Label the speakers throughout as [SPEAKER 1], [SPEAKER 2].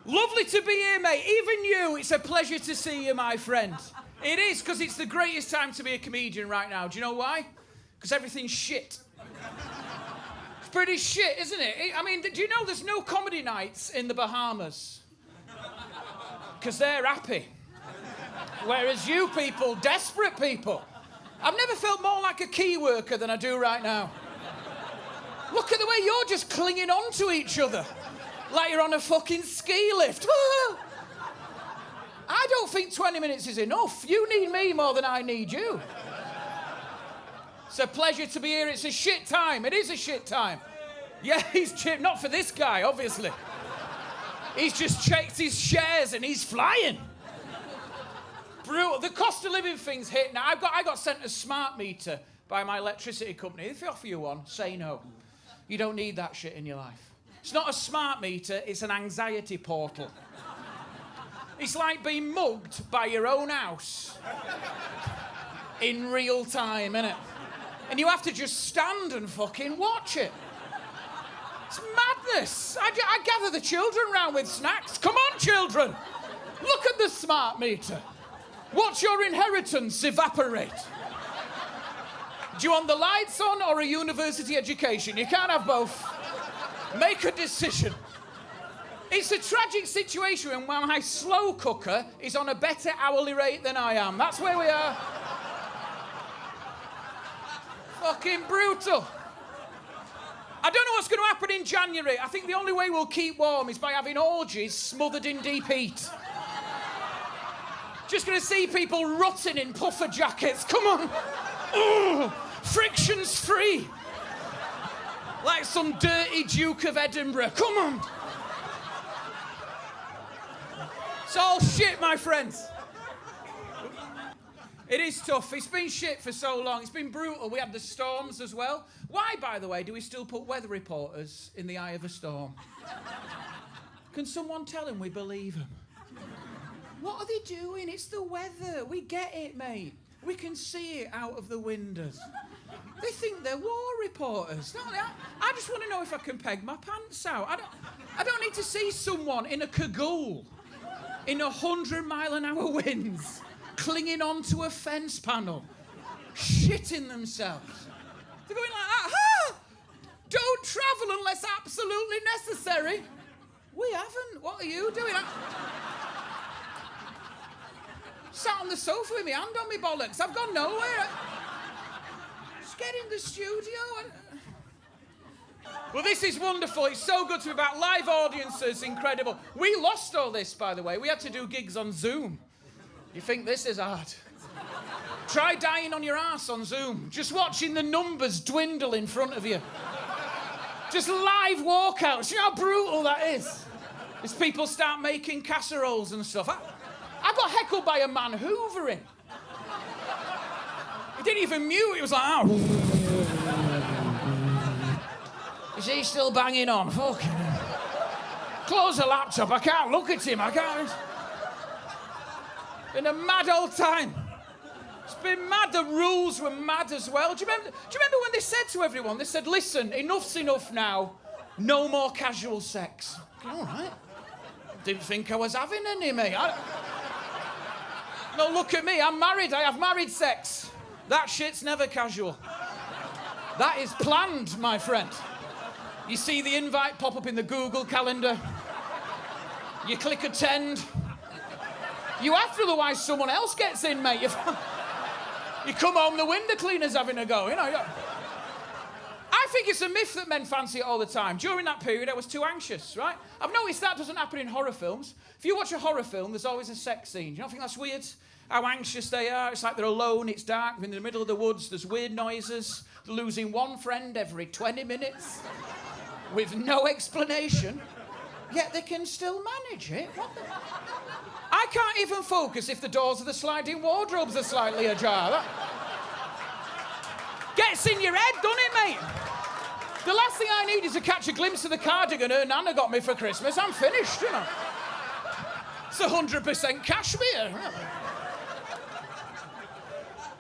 [SPEAKER 1] Lovely to be here, mate. Even you, it's a pleasure to see you, my friend. It is, because it's the greatest time to be a comedian right now. Do you know why? Because everything's shit. It's pretty shit, isn't it? I mean, do you know there's no comedy nights in the Bahamas? Because they're happy. Whereas you people, desperate people. I've never felt more like a key worker than I do right now. Look at the way you're just clinging on to each other. Like you're on a fucking ski lift. I don't think 20 minutes is enough. You need me more than I need you. It's a pleasure to be here. It's a shit time. It is a shit time. Yeah, he's chipped. Not for this guy, obviously. He's just checked his shares and he's flying. Brutal. The cost of living thing's hit now. I got sent a smart meter by my electricity company. If they offer you one, say no. You don't need that shit in your life. It's not a smart meter, it's an anxiety portal. It's like being mugged by your own house in real time, innit? And you have to just stand and fucking watch it. It's madness. I gather the children round with snacks. Come on, children. Look at the smart meter. Watch your inheritance evaporate. Do you want the lights on or a university education? You can't have both. Make a decision. It's a tragic situation when my slow cooker is on a better hourly rate than I am. That's where we are. Fucking brutal. I don't know what's going to happen in January. I think the only way we'll keep warm is by having orgies smothered in deep heat. Just going to see people rotting in puffer jackets. Come on. Ugh. Friction's free. Like some dirty Duke of Edinburgh. Come on. It's all shit, my friends. It is tough. It's been shit for so long. It's been brutal. We had the storms as well. Why, by the way, do we still put weather reporters in the eye of a storm? Can someone tell him we believe him? What are they doing? It's the weather. We get it, mate. We can see it out of the windows. They think they're war reporters, don't they? I just want to know if I can peg my pants out. I don't need to see someone in a cagoule in 100-mile-an-hour winds clinging onto a fence panel, shitting themselves. They're going like that. Ha! Don't travel unless absolutely necessary. We haven't. What are you doing? Sat on the sofa with my hand on my bollocks. I've gone nowhere. Just get in the studio and... Well, this is wonderful. It's so good to be back. Live audiences, incredible. We lost all this, by the way. We had to do gigs on Zoom. You think this is hard? Try dying on your ass on Zoom. Just watching the numbers dwindle in front of you. Just live walkouts. You know how brutal that is? As people start making casseroles and stuff. I got heckled by a man hoovering. He didn't even mute. He was like, oh. Is he still banging on? Fucking close the laptop. I can't look at him. I can't. Been a mad old time. It's been mad. The rules were mad as well. Do you remember when they said to everyone, they said, listen, enough's enough now. No more casual sex. All right. Didn't think I was having any, mate. No, look at me. I'm married. I have married sex. That shit's never casual. That is planned, my friend. You see the invite pop up in the Google calendar. You click attend. You have to, otherwise someone else gets in, mate. You come home, the window cleaner's having a go, you know. I think it's a myth that men fancy it all the time. During that period, I was too anxious, right? I've noticed that doesn't happen in horror films. If you watch a horror film, there's always a sex scene. You don't think that's weird? How anxious they are. It's like they're alone, it's dark, they're in the middle of the woods, there's weird noises. They're losing one friend every 20 minutes with no explanation. Yet they can still manage it. I can't even focus if the doors of the sliding wardrobes are slightly ajar. That gets in your head, doesn't it, mate? The last thing I need is to catch a glimpse of the cardigan her Nana got me for Christmas. I'm finished, you know. It's 100% cashmere.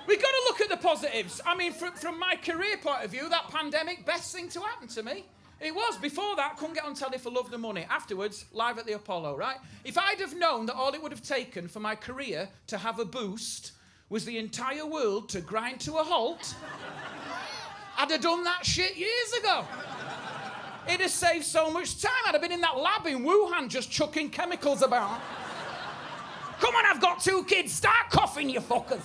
[SPEAKER 1] We've got to look at the positives. I mean, from my career point of view, that pandemic, best thing to happen to me. It was. Before that, couldn't get on telly for love nor money. Afterwards, live at the Apollo, right? If I'd have known that all it would have taken for my career to have a boost was the entire world to grind to a halt, I'd have done that shit years ago. It'd have saved so much time. I'd have been in that lab in Wuhan just chucking chemicals about. Come on, I've got 2 kids. Start coughing, you fuckers.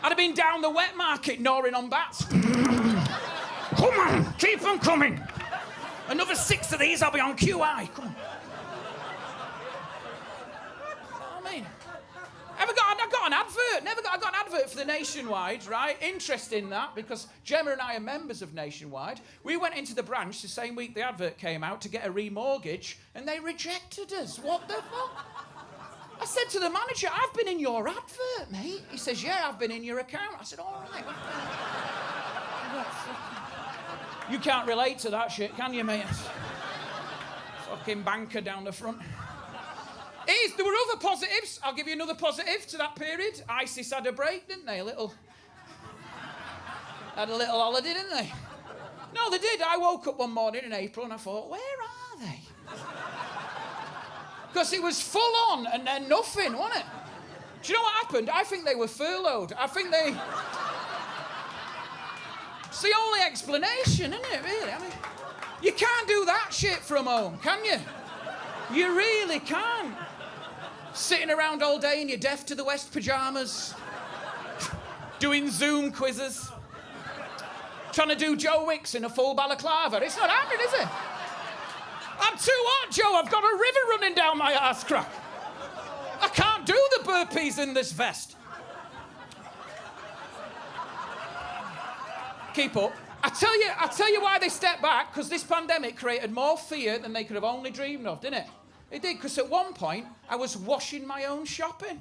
[SPEAKER 1] I'd have been down the wet market gnawing on bats. Come on, keep them coming. Another 6 of these, I'll be on QI. Come on. I mean, I got an advert. I got an advert for the Nationwide, right? Interesting that, because Gemma and I are members of Nationwide. We went into the branch the same week the advert came out to get a remortgage, and they rejected us. What the fuck? I said to the manager, I've been in your advert, mate. He says, yeah, I've been in your account. I said, all right. You can't relate to that shit, can you, mate? Fucking banker down the front. There were other positives. I'll give you another positive to that period. ISIS had a break, didn't they? Had a little holiday, didn't they? No, they did. I woke up one morning in April and I thought, where are they? Because it was full on and then nothing, wasn't it? Do you know what happened? I think they were furloughed. It's the only explanation, isn't it, really? I mean, you can't do that shit from home, can you? You really can't. Sitting around all day in your Deaf to the West pyjamas, doing Zoom quizzes, trying to do Joe Wicks in a full balaclava. It's not happening, is it? I'm too hot, Joe. I've got a river running down my arse crack. I can't do the burpees in this vest. Keep up. I tell you why they stepped back, because this pandemic created more fear than they could have only dreamed of, didn't it? It did, because at one point, I was washing my own shopping.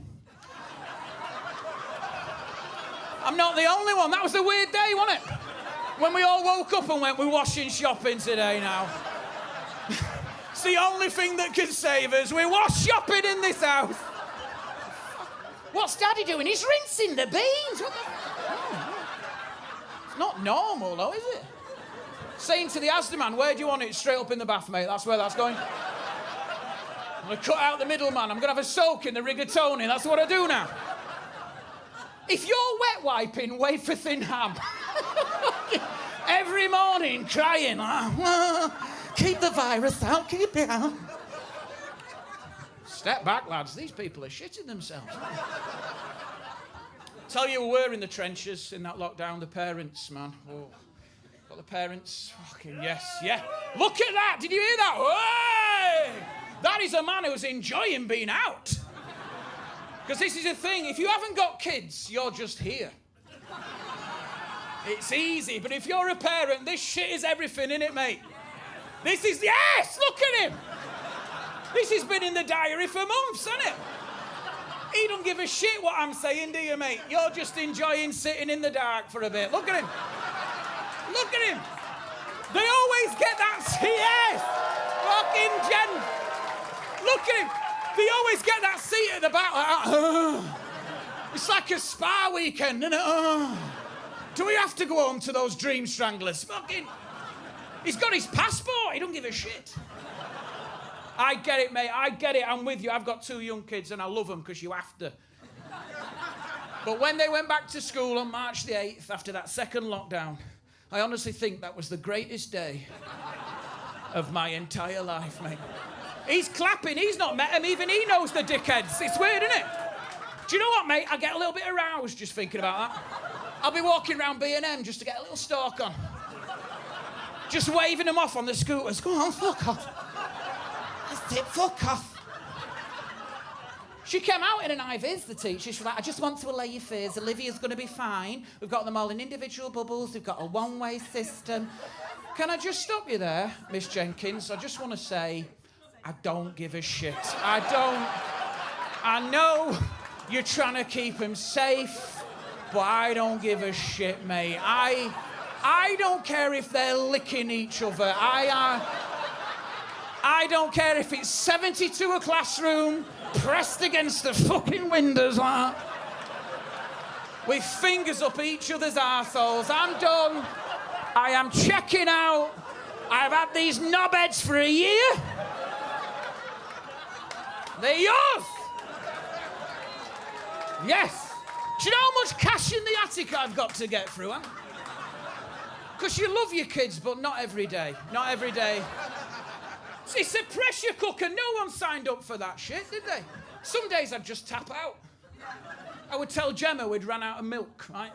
[SPEAKER 1] I'm not the only one. That was a weird day, wasn't it? When we all woke up and went, we're washing shopping today now. It's the only thing that can save us. We wash shopping in this house. What's Daddy doing? He's rinsing the beans. What the... It's not normal, though, is it? Saying to the Asda man, where do you want it? Straight up in the bath, mate. That's where that's going. I'm going to cut out the middleman. I'm going to have a soak in the rigatoni. That's what I do now. If you're wet wiping wafer thin ham every morning crying, keep the virus out, keep it out. Step back, lads. These people are shitting themselves. Tell you, we were in the trenches in that lockdown. The parents, man. Oh, got the parents. Fucking yes, yeah. Look at that. Did you hear that? Hey! That is a man who's enjoying being out. Because this is the thing. If you haven't got kids, you're just here. It's easy. But if you're a parent, this shit is everything, innit, mate? This is... Yes! Look at him! This has been in the diary for months, hasn't it? He don't give a shit what I'm saying, do you, mate? You're just enjoying sitting in the dark for a bit. Look at him. Look at him. They always get that... Yes! Fucking Jen. Look at him. They always get that seat at the back like that. It's like a spa weekend, isn't it? Do we have to go home to those dream stranglers? Fucking... He's got his passport. He don't give a shit. I get it, mate. I get it. I'm with you. I've got 2 young kids and I love them because you have to. But when they went back to school on March the 8th, after that second lockdown, I honestly think that was the greatest day of my entire life, mate. He's clapping. He's not met him. Even he knows the dickheads. It's weird, isn't it? Do you know what, mate? I get a little bit aroused just thinking about that. I'll be walking around B&M just to get a little stalk on. Just waving them off on the scooters. Go on, fuck off. That's it, fuck off. She came out in an IVs, the teacher. She was like, I just want to allay your fears. Olivia's going to be fine. We've got them all in individual bubbles. We've got a one-way system. Can I just stop you there, Miss Jenkins? I just want to say, I don't give a shit. I don't. I know you're trying to keep him safe, but I don't give a shit, mate. I don't care if they're licking each other. I don't care if it's 72 a classroom pressed against the fucking windows like that, with fingers up each other's arseholes. I'm done. I am checking out. I've had these knobheads for a year. They're yours. Yes. Do you know how much cash in the attic I've got to get through, huh? Because you love your kids, but not every day. Not every day. It's a pressure cooker. No one signed up for that shit, did they? Some days I'd just tap out. I would tell Gemma we'd run out of milk, right?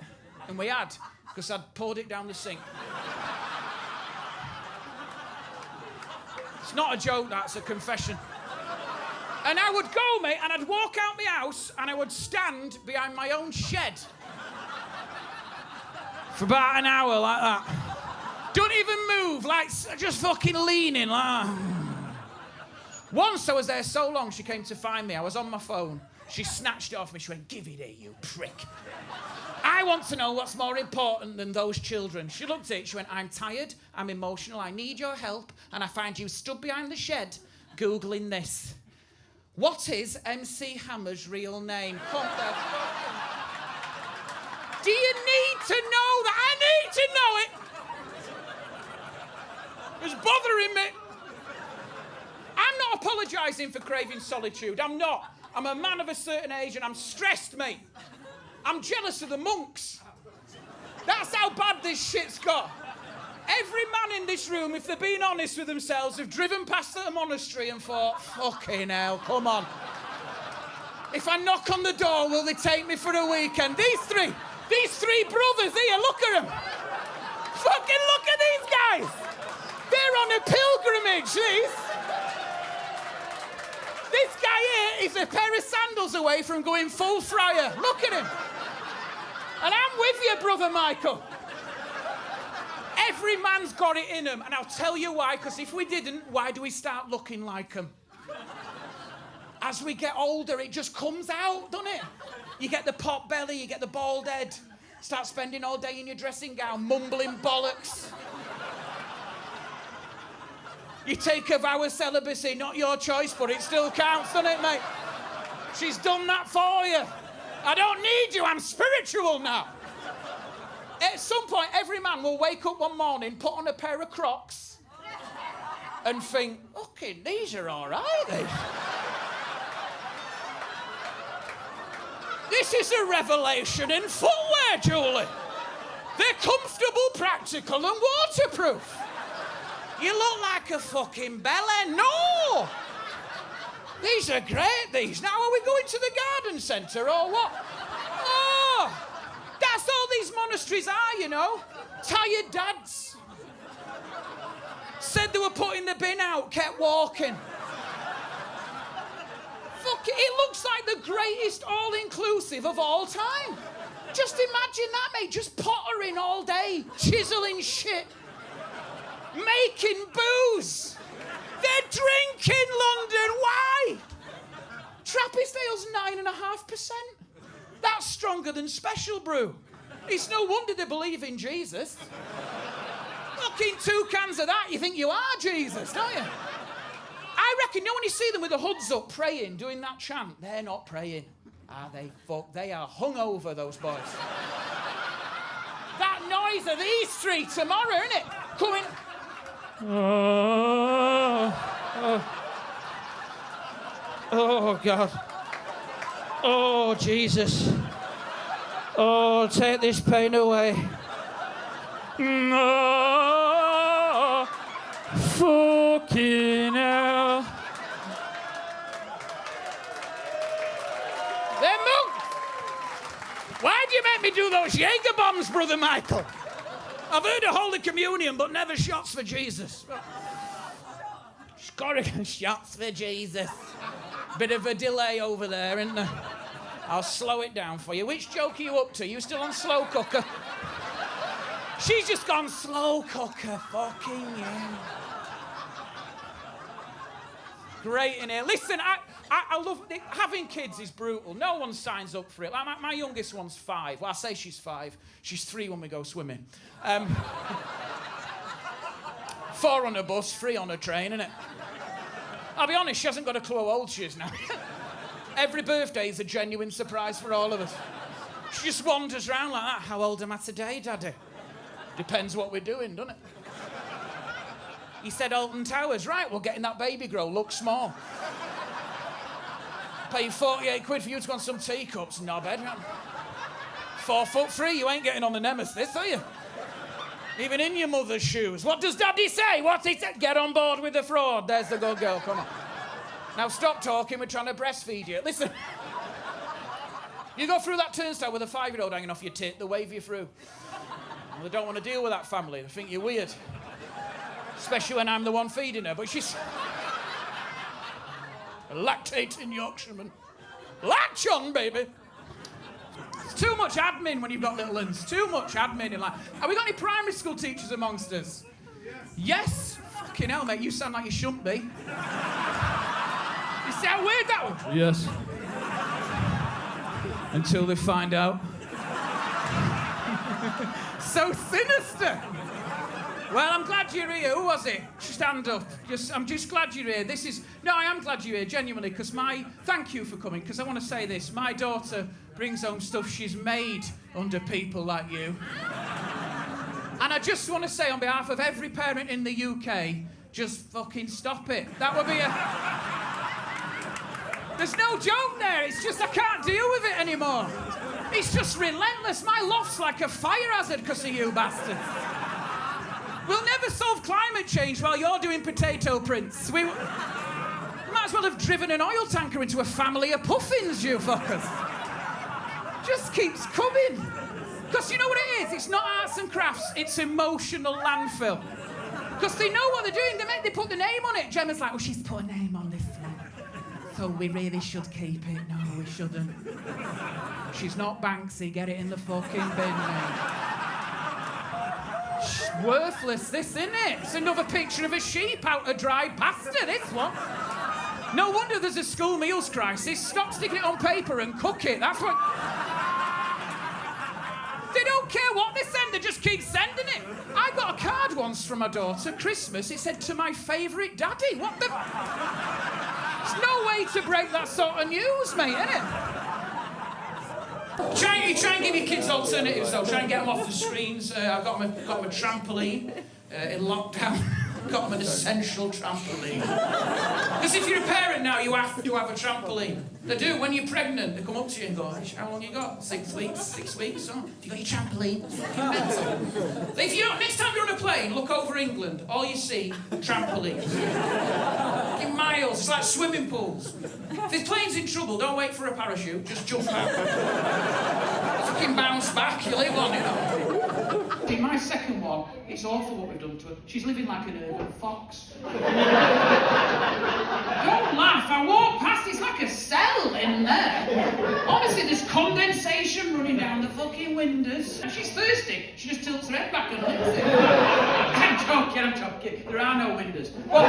[SPEAKER 1] And we had, because I'd poured it down the sink. It's not a joke, that's a confession. And I would go, mate, and I'd walk out my house and I would stand behind my own shed for about an hour like that. Don't even move, like just fucking leaning like that. Once I was there so long, she came to find me. I was on my phone. She snatched it off me. She went, give it here, you prick. I want to know what's more important than those children. She looked at it. She went, I'm tired. I'm emotional. I need your help. And I find you stood behind the shed Googling this. What is MC Hammer's real name? Come there. Do you need to know that? I need to know it. It's bothering me. I'm not apologising for craving solitude. I'm not. I'm a man of a certain age and I'm stressed, mate. I'm jealous of the monks. That's how bad this shit's got. Every man in this room, if they're being honest with themselves, have driven past the monastery and thought, fucking hell, come on. If I knock on the door, will they take me for a weekend? These three brothers here, look at them. Fucking look at these guys. They're on a pilgrimage, these. This guy here is a pair of sandals away from going full friar. Look at him. And I'm with you, Brother Michael. Every man's got it in him, and I'll tell you why, because if we didn't, why do we start looking like them? As we get older, it just comes out, doesn't it? You get the pot belly, you get the bald head, start spending all day in your dressing gown, mumbling bollocks. You take a vow of celibacy, not your choice, but it still counts, doesn't it, mate? She's done that for you. I don't need you, I'm spiritual now. At some point, every man will wake up one morning, put on a pair of Crocs, and think, okay, these are all right, these. This is a revelation in footwear, Julie. They're comfortable, practical, and waterproof. You look like a fucking bellend. No! These are great, these. Now, are we going to the garden centre or what? Oh! That's all these monasteries are, you know. Tired dads. Said they were putting the bin out, kept walking. Fuck it, it looks like the greatest all-inclusive of all time. Just imagine that, mate. Just pottering all day, chiseling shit, making booze. They're drinking, London. Why? Trappist ale's 9.5%. That's stronger than special brew. It's no wonder they believe in Jesus. Fucking 2 cans of that, you think you are Jesus, don't you? I reckon, you know, when you see them with the hoods up praying, doing that chant, they're not praying. Are they? Fuck, they are hungover, those boys. That noise of these 3 tomorrow, innit? Coming. Oh, God. Oh, Jesus. Oh, take this pain away. No, fucking hell. They're monks. Why do you make me do those Jaeger bombs, Brother Michael? I've heard of Holy Communion, but never shots for Jesus. Scoring shots for Jesus. Bit of a delay over there, isn't there? I'll slow it down for you. Which joke are you up to? You still on slow cooker? She's just gone slow cooker. Fucking yeah. Great in here. Listen, I love it. Having kids is brutal. No one signs up for it. Like my youngest one's 5. Well, I say she's 5. She's 3 when we go swimming. 4 on a bus, 3 on a train, innit? I'll be honest, she hasn't got a clue how old she is now. Every birthday is a genuine surprise for all of us. She just wanders around like that. How old am I today, Daddy? Depends what we're doing, doesn't it? He said Alton Towers. Right, we're getting that baby grow. Look small. Paying 48 quid for you to go on some teacups. Knobhead. 4'3", you ain't getting on the nemesis, are you? Even in your mother's shoes. What does Daddy say? What's he say? Get on board with the fraud. There's the good girl, come on. Now stop talking, we're trying to breastfeed you. Listen. You go through that turnstile with a 5-year-old hanging off your tit, they'll wave you through. Well, they don't want to deal with that family, they think you're weird. Especially when I'm the one feeding her, but she's... a lactating Yorkshireman. Latch on, baby! It's too much admin when you've got little uns. Too much admin in life. Have we got any primary school teachers amongst us? Yes? Fucking hell, mate, you sound like you shouldn't be. You see how weird that was? Yes. Until they find out. So sinister. Well, I'm glad you're here. Who was it? Stand up. I'm just glad you're here. I am glad you're here, genuinely, because thank you for coming, because I want to say this. My daughter brings home stuff she's made under people like you. And I just want to say, on behalf of every parent in the UK, just fucking stop it. That would be There's no joke there. It's just I can't deal with it anymore. It's just relentless. My loft's like a fire hazard because of you bastards. We'll never solve climate change while you're doing potato prints. We might as well have driven an oil tanker into a family of puffins, you fuckers. Just keeps coming. Because you know what it is? It's not arts and crafts, it's emotional landfill. Because they know what they're doing. They put the name on it. Gemma's like, well, she's put a name on this one. So we really should keep it. No, we shouldn't. She's not Banksy. Get it in the fucking bin, mate. Worthless, this, isn't it? It's another picture of a sheep out of dried pasta, this one. No wonder there's a school meals crisis. Stop sticking it on paper and cook it. That's what... They don't care what they send, they just keep sending it. I got a card once from my daughter, Christmas. It said, to my favourite daddy. What the... There's no way to break that sort of news, mate, innit? Try and give your kids alternatives, though. Try and get them off the screens. I've got my trampoline in lockdown. Got them an essential trampoline. Because if you're a parent now, you have to have a trampoline. They do. When you're pregnant, they come up to you and go, how long you got? 6 weeks? 6 weeks? Oh, you got your trampoline? If you next time you're on a plane, look over England. All you see, trampolines. In miles. It's like swimming pools. If this plane's in trouble, don't wait for a parachute. Just jump out. Fucking bounce back. You live on, you know. In my second one, it's awful what we've done to her. She's living like an urban fox. Don't laugh, I walk past, it's like a cell in there. Honestly, there's condensation running down the fucking windows. And she's thirsty, she just tilts her head back and licks it. I'm joking. There are no windows. Well,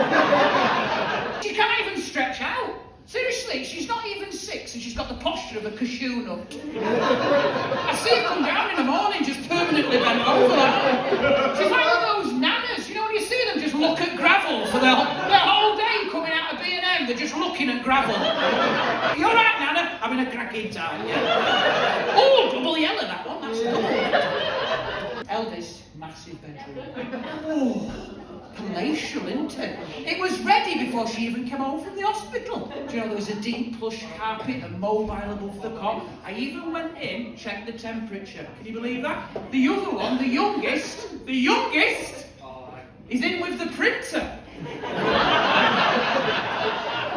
[SPEAKER 1] she can't even stretch out. Seriously, she's not even 6 and she's got the posture of a cashew nut. I see her come down in the morning just permanently bent over like. She's like one of those nanas, you know when you see them just look at gravel for their whole day coming out of B&M, they're just looking at gravel. You alright, Nana? Having a cracking time, yeah. Oh, double yellow that one, that's double. Eldest, massive bedroom. Oh. Palatial, isn't it? It was ready before she even came home from the hospital. Do you know, there was a deep plush carpet and mobile above the cot. I even went in, checked the temperature. Can you believe that? The other one, the youngest, is in with the printer.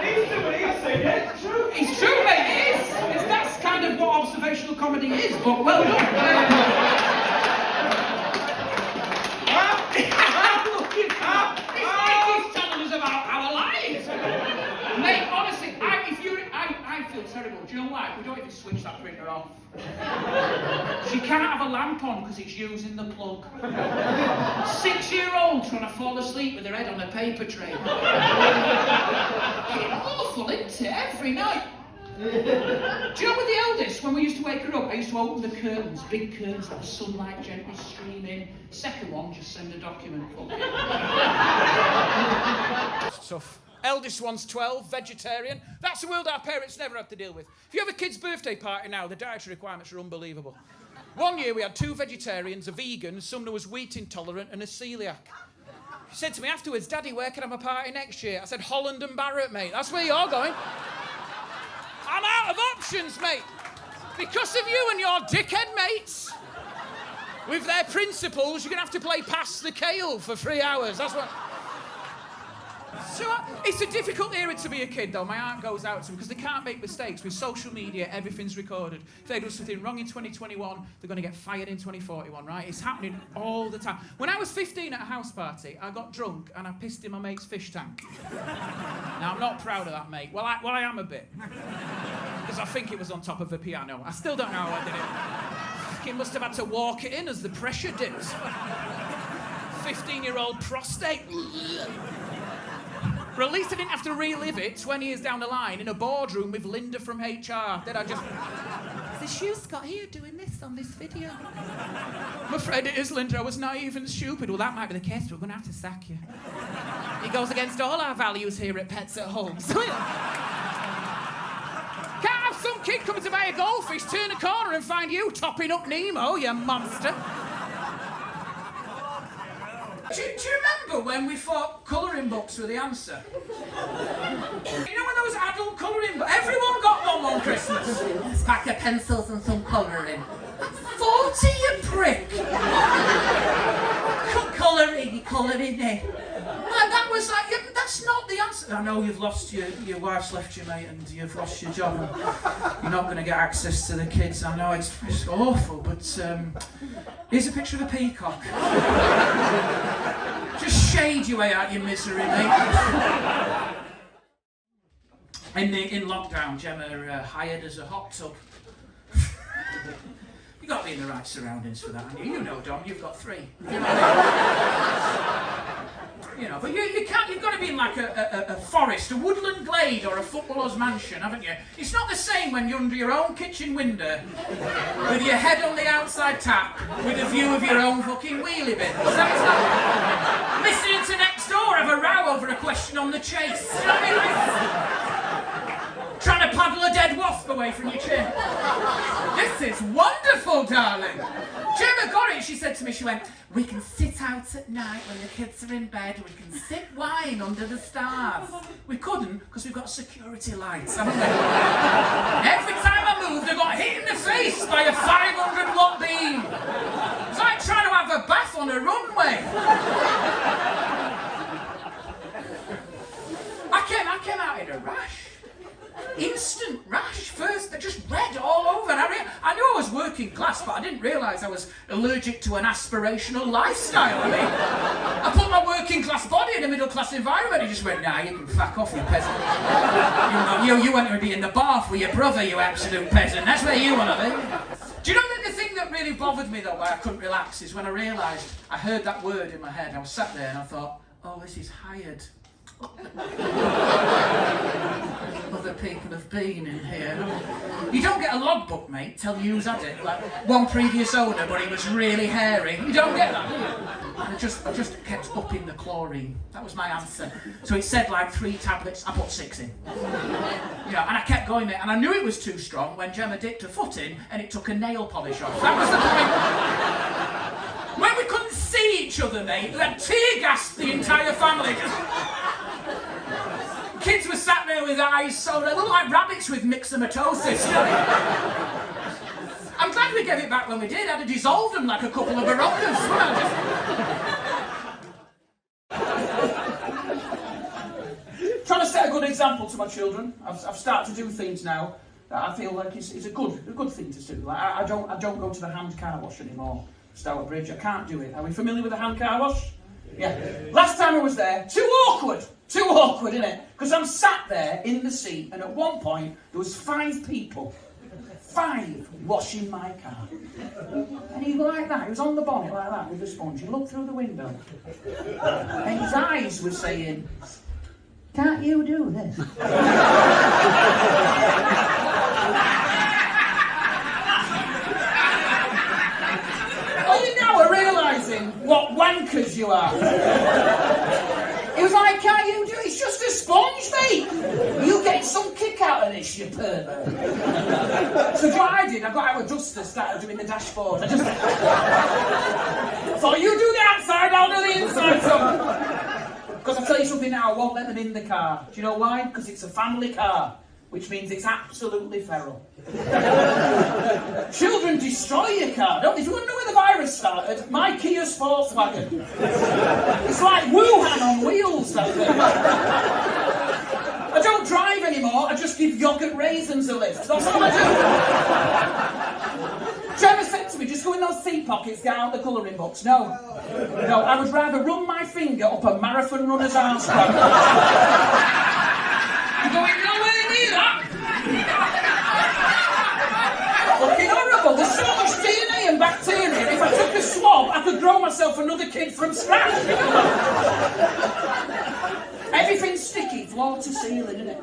[SPEAKER 1] It's true. It's true, mate, it is. That's kind of what observational comedy is, but well done. Mate, honestly, I feel terrible. Do you know why? We don't even switch that printer off. She can't have a lamp on because it's using the plug. 6-year-old trying to fall asleep with her head on a paper tray. It's awful, isn't it? Every night. Do you know with the eldest, when we used to wake her up, I used to open the curtains, big curtains, let the sunlight gently stream in. Second one, just send a document. It's tough. Eldest one's 12, vegetarian. That's a world our parents never have to deal with. If you have a kid's birthday party now, the dietary requirements are unbelievable. One year we had 2 vegetarians, a vegan, someone who was wheat intolerant, and a celiac. She said to me afterwards, Daddy, where can I have a party next year? I said, Holland and Barrett, mate. That's where you're going. I'm out of options, mate. Because of you and your dickhead mates. With their principles, you're going to have to play Pass the Kale for 3 hours. That's what... So, it's a difficult era to be a kid, though. My heart goes out to them because they can't make mistakes. With social media, everything's recorded. If they do something wrong in 2021, they're going to get fired in 2041, right? It's happening all the time. When I was 15 at a house party, I got drunk and I pissed in my mate's fish tank. Now, I'm not proud of that, mate. Well, I am a bit. Because I think it was on top of a piano. I still don't know how I did it. He must have had to walk it in as the pressure dipped. 15-year-old prostate. But at least I didn't have to relive it 20 years down the line in a boardroom with Linda from HR. Then I just... Is you, Scott, here doing this on this video? I'm afraid it is, Linda. I was naive and stupid. Well, that might be the case. We're going to have to sack you. It goes against all our values here at Pets at Home. Can't have some kid coming to buy a goldfish, turn a corner and find you topping up Nemo, you monster. Do you remember when we thought colouring books were the answer? You know when those adult colouring books? Everyone got one Christmas. Let's pack of pencils and some colouring. 40, you prick! Colouring it. And that was like, yeah, that's not the answer. I know you've lost your wife's left you, mate, and you've lost your job. And you're not going to get access to the kids. I know it's awful, but here's a picture of a peacock. Just shade your way out your misery, mate. In lockdown, Gemma hired us a hot tub. You've got to be in the right surroundings for that, haven't you? You know, Dom, you've got 3. You know, but you can't, you've got to be in like a forest, a woodland glade or a footballer's mansion, haven't you? It's not the same when you're under your own kitchen window with your head on the outside tap with a view of your own fucking wheelie bin. Listening to next door have a row over a question on the chase. You know what I mean? Trying to paddle a dead wasp away from your chin. This is wonderful, darling. Gemma got it. She said to me, she went, we can sit out at night when the kids are in bed. We can sip wine under the stars. We couldn't because we've got security lights, haven't we? Every time I moved, I got hit in the face by a 500-watt beam. It's like trying to have a bath on a runway. I came out in a rash. Instant rash, first, just red all over. And I knew I was working class, but I didn't realise I was allergic to an aspirational lifestyle. I mean, I put my working class body in a middle class environment. He just went, nah, you can fuck off, you peasant. You want to be in the bath with your brother, you absolute peasant. That's where you want to be. Do you know that the thing that really bothered me, though, why I couldn't relax, is when I realised I heard that word in my head. I was sat there and I thought, oh, this is hired. Other people have been in here. You don't get a logbook, mate, telling you who's had it. Like, one previous owner, but he was really hairy. You don't get that, do you? I just kept upping the chlorine. That was my answer. So it said like 3 tablets, I put 6 in. You know, and I kept going, mate, and I knew it was too strong when Gemma dipped her foot in and it took a nail polish off. That was the point. When we couldn't see each other, mate, we had tear gassed the entire family. Kids were sat there with eyes so they looked like rabbits with myxomatosis. I'm glad we gave it back when we did. I'd have dissolved them like a couple of baroccas. Trying to set a good example to my children. I've started to do things now that I feel like it's a good thing to do. Like I don't go to the hand car wash anymore. Stour Bridge. I can't do it. Are we familiar with the hand car wash? Yeah. Last time I was there, too awkward, isn't it? Because I'm sat there in the seat, and at one point there was 5 people, 5 washing my car, and he was like that. He was on the bonnet like that with a sponge. He looked through the window, and his eyes were saying, "Can't you do this?" What wankers you are. He was like, can't you do it? It's just a sponge, mate. You get some kick dick out of this, you pervert. So what I did, I got out a duster, started doing the dashboard. I thought, you do the outside, I'll do the inside, son. Because I'll tell you something now, I won't let them in the car. Do you know why? Because it's a family car, which means it's absolutely feral. Children destroy your car, don't they? If you want to know where the virus started, my Kia Sportswagon. It's like Wuhan on wheels, that thing. I don't drive anymore, I just give yogurt raisins a lift. That's all I do. Gemma said to me, just go in those seat pockets, get out the colouring books. No, I would rather run my finger up a marathon runner's arse crack. I'm going nowhere near that. Fucking horrible. There's so much DNA and bacteria. If I took a swab, I could grow myself another kid from scratch. Everything's sticky, floor to ceiling, isn't it?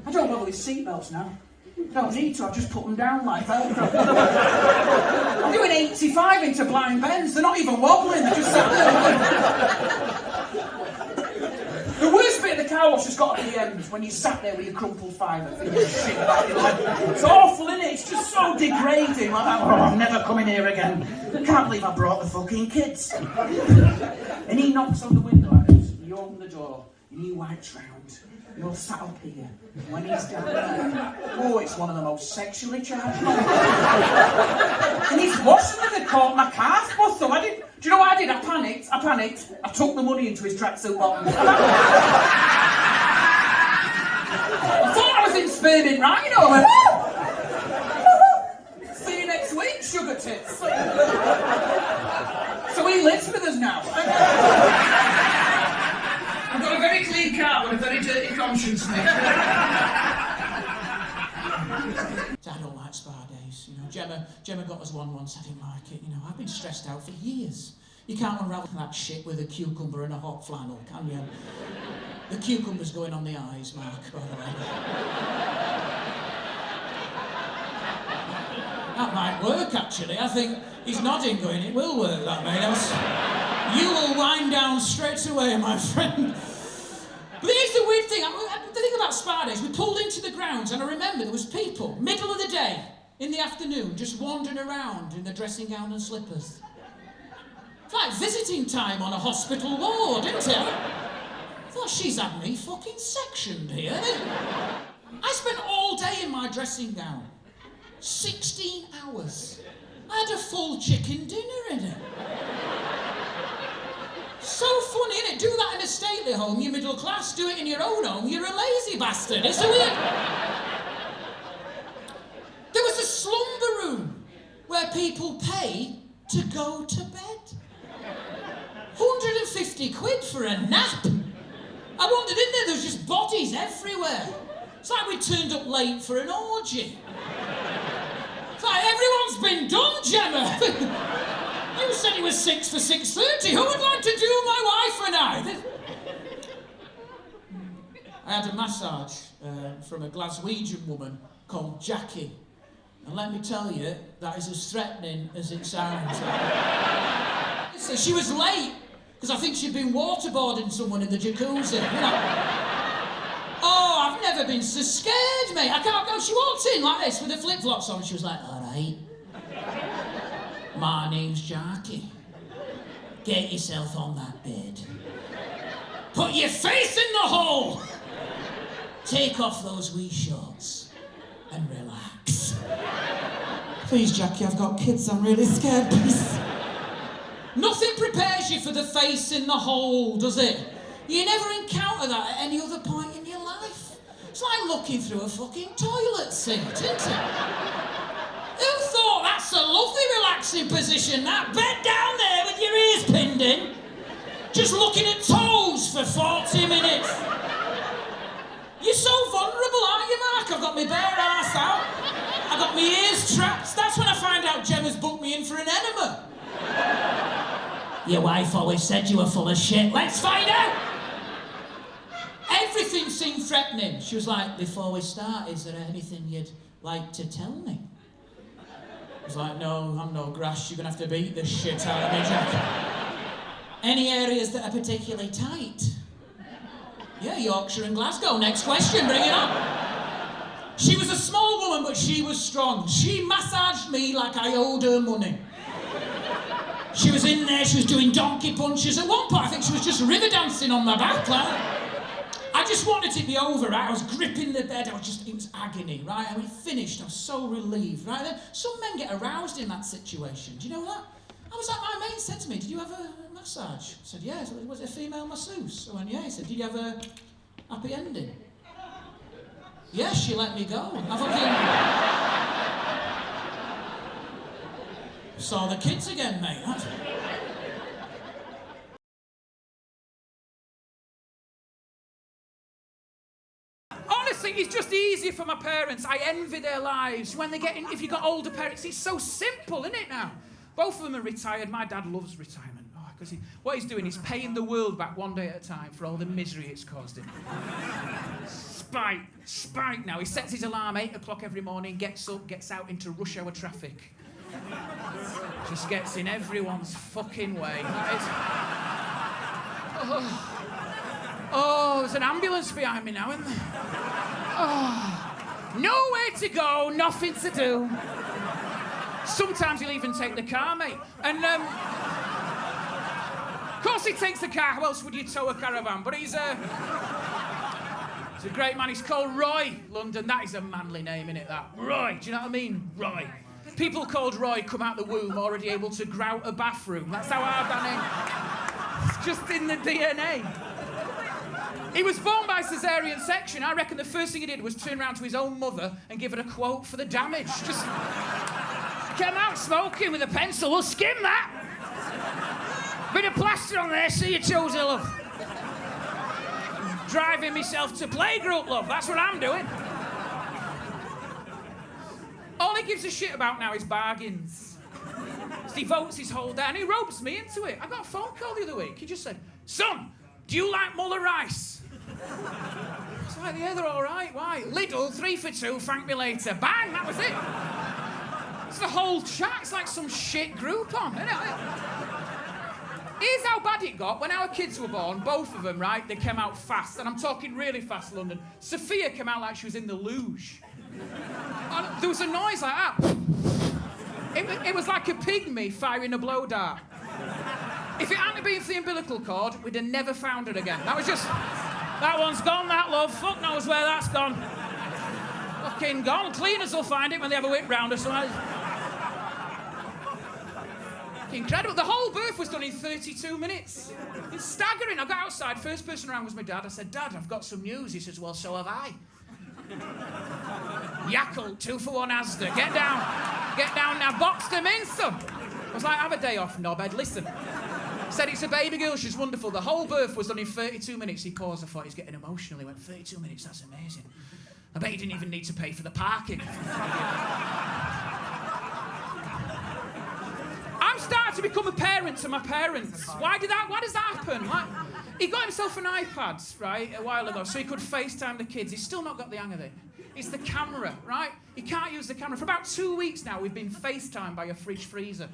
[SPEAKER 1] I don't bother with seatbelts now. I don't need to, I've just put them down like Velcro. I'm doing 85 into blind bends, they're not even wobbling, they're just sat there. The worst bit of the car wash has got to be the end, when you sat there with your crumpled fiver, thinking shit about your life. It's awful, isn't it? It's just so degrading. Like that. Oh, I'm never coming here again. I can't believe I brought the fucking kids. And he knocks on the window like this, you open the door, and he wipes round. You're sat up here. When he's down there, oh, it's one of the most sexually charged moments. And he's washing it and caught my calf muscle. Do you know what I did? I panicked. I took the money into his tracksuit bottoms. I thought I was in Spearmint Rhino. I went, see you next week, sugar tits. So he lives with us now. I've got a very clean car with a very dirty conscience, mate. I don't like spa days, you know. Gemma got us one once, I didn't like it, you know. I've been stressed out for years. You can't unravel that shit with a cucumber and a hot flannel, can you? The cucumber's going on the eyes, Mark, by the way. That might work, actually. I think he's nodding, going, it will work, that mate. You will wind down straight away, my friend. But here's the weird thing. The thing about spa days, we pulled into the grounds, and I remember there was people, middle of the day, in the afternoon, just wandering around in their dressing gown and slippers. It's like visiting time on a hospital ward, isn't it? I thought, she's had me fucking sectioned here. I spent all day in my dressing gown. 16 hours. I had a full chicken dinner in it. So funny, innit? Do that in a stately home, you're middle class. Do it in your own home, you're a lazy bastard. It's a weird... There was a slumber room where people pay to go to bed. 150 quid for a nap. I wandered in there was just bodies everywhere. It's like we turned up late for an orgy. It's like, everyone's been done, Gemma. You said it was 6 for 6:30. Who would like to do my wife and I? I had a massage from a Glaswegian woman called Jackie. And let me tell you, that is as threatening as it sounds. So she was late, because I think she'd been waterboarding someone in the jacuzzi. You know? Oh, I've never been so scared, mate. I can't go. She walked in like this with her flip-flops on. She was like, all right. My name's Jackie. Get yourself on that bed. Put your face in the hole. Take off those wee shorts and relax. Please, Jackie, I've got kids. I'm really scared, please. Nothing prepares you for the face in the hole, does it? You never encounter that at any other point in your life. It's like looking through a fucking toilet seat, isn't it? Who thought that's a lovely relaxing position, that bed down there with your ears pinned in? Just looking at toes for 40 minutes. You're so vulnerable, aren't you, Mark? I've got my bare arse out. I've got my ears trapped. That's when I find out Gemma's booked me in for an enema. Your wife always said you were full of shit. Let's find out. Everything seemed threatening. She was like, before we start, is there anything you'd like to tell me? I was like, no, I'm no grass. You're going to have to beat the shit out of me, Jack. Any areas that are particularly tight? Yeah, Yorkshire and Glasgow. Next question, bring it on.
[SPEAKER 2] She was a small woman, but she was strong. She massaged me like I owed her money. She was in there, she was doing donkey punches. At one point, I think she was just river dancing on my back, like. I just wanted it to be over, right? I was gripping the bed, it was agony, right? And we finished, I was so relieved, right? Then some men get aroused in that situation, do you know that? I was like, my mate said to me, did you have a massage? I said, yeah. So, was it a female masseuse? I went, yeah. He said, did you have a happy ending? Yes, she let me go. I fucking... saw the kids again, mate.
[SPEAKER 1] Honestly, it's just easier for my parents. I envy their lives. When they get in, if you've got older parents, it's so simple, isn't it now? Both of them are retired. My dad loves retirement. Oh, because what he's doing is paying the world back one day at a time for all the misery it's caused him. Spite now. He sets his alarm 8 o'clock every morning, gets up, gets out into rush hour traffic. Just gets in everyone's fucking way. Oh, there's an ambulance behind me now, isn't there? Oh, nowhere to go, nothing to do. Sometimes he'll even take the car, mate. And, of course he takes the car. How else would you tow a caravan? But he's a great man. He's called Roy, London. That is a manly name, innit, that? Roy, do you know what I mean? Roy. People called Roy come out the womb already able to grout a bathroom. That's how hard that name... It's just in the DNA. He was born by caesarean section. I reckon the first thing he did was turn around to his own mother and give her a quote for the damage. Just came out smoking with a pencil. Well, skim that. Bit of plaster on there, see your toes, love. Driving myself to playgroup, love. That's what I'm doing. All he gives a shit about now is bargains. He devotes his whole day, and he ropes me into it. I got a phone call the other week. He just said, son, do you like Muller rice? I was like, yeah, they're all right. Why? Lidl, 3 for 2, thank me later. Bang, that was it. It's the whole chat. It's like some shit Groupon, isn't it? Here's how bad it got. When our kids were born, both of them, right, they came out fast. And I'm talking really fast, London. Sophia came out like she was in the luge. And there was a noise like that. It was like a pygmy firing a blow dart. If it hadn't been for the umbilical cord, we'd have never found her again. That was just... That one's gone, that, love. Fuck knows where that's gone. Fucking gone. Cleaners will find it when they have a whip round or something. Incredible. The whole birth was done in 32 minutes. It's staggering. I got outside. First person around was my dad. I said, Dad, I've got some news. He says, well, so have I. Yakult, 2 for 1 Asda. Get down now. Boxed them in, son. I was like, have a day off, knobhead. Listen. Said it's a baby girl, she's wonderful. The whole birth was done in 32 minutes. He paused, I thought he's getting emotional. He went, 32 minutes, that's amazing. I bet he didn't even need to pay for the parking. I'm starting to become a parent to my parents. Why does that happen? Like, he got himself an iPad, right, a while ago, so he could FaceTime the kids. He's still not got the hang of it. It's the camera, right? He can't use the camera. For about 2 weeks now, we've been FaceTimed by a fridge freezer.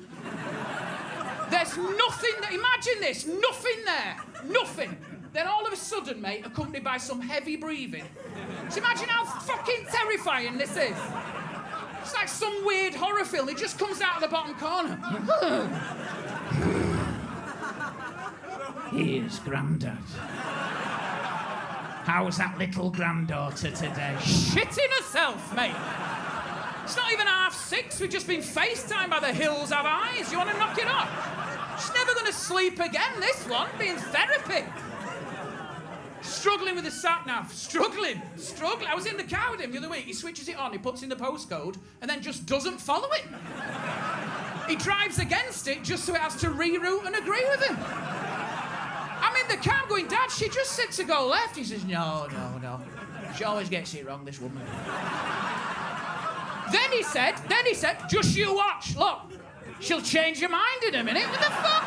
[SPEAKER 1] There's nothing there. Imagine this. Nothing there. Nothing. Then all of a sudden, mate, accompanied by some heavy breathing. So imagine how fucking terrifying this is. It's like some weird horror film. It just comes out of the bottom corner. Here's Grandad. How's that little granddaughter today? Shitting herself, mate. It's not even 6:30. We've just been FaceTimed by the hills have eyes. You want to knock it off? She's never going to sleep again, this one. Be in therapy. Struggling with the sat-nav. Struggling. I was in the car with him the other week. He switches it on, he puts in the postcode, and then just doesn't follow it. He drives against it just so it has to reroute and agree with him. I'm in the car going, Dad, she just said to go left. He says, no. She always gets it wrong, this woman. Then he said, just you watch, look. She'll change your mind in a minute. What the fuck?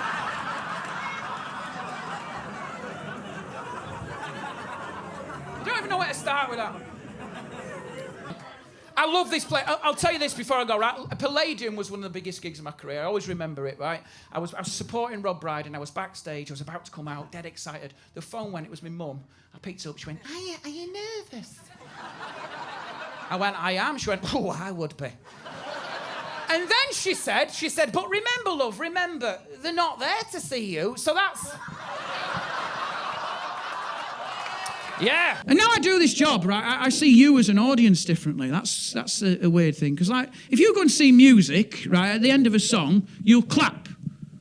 [SPEAKER 1] I don't even know where to start with that. I love this place. I'll tell you this before I go, right? Palladium was one of the biggest gigs of my career. I always remember it, right? I was supporting Rob Brydon. I was backstage. I was about to come out, dead excited. The phone went. It was my mum. I picked it up. She went, are you nervous? I went, I am. She went, oh, I would be. And then she said, but remember, love, remember, they're not there to see you, so that's... Yeah. And now I do this job, right? I see you as an audience differently. That's a weird thing. Because, like, if you go and see music, right, at the end of a song, you'll clap,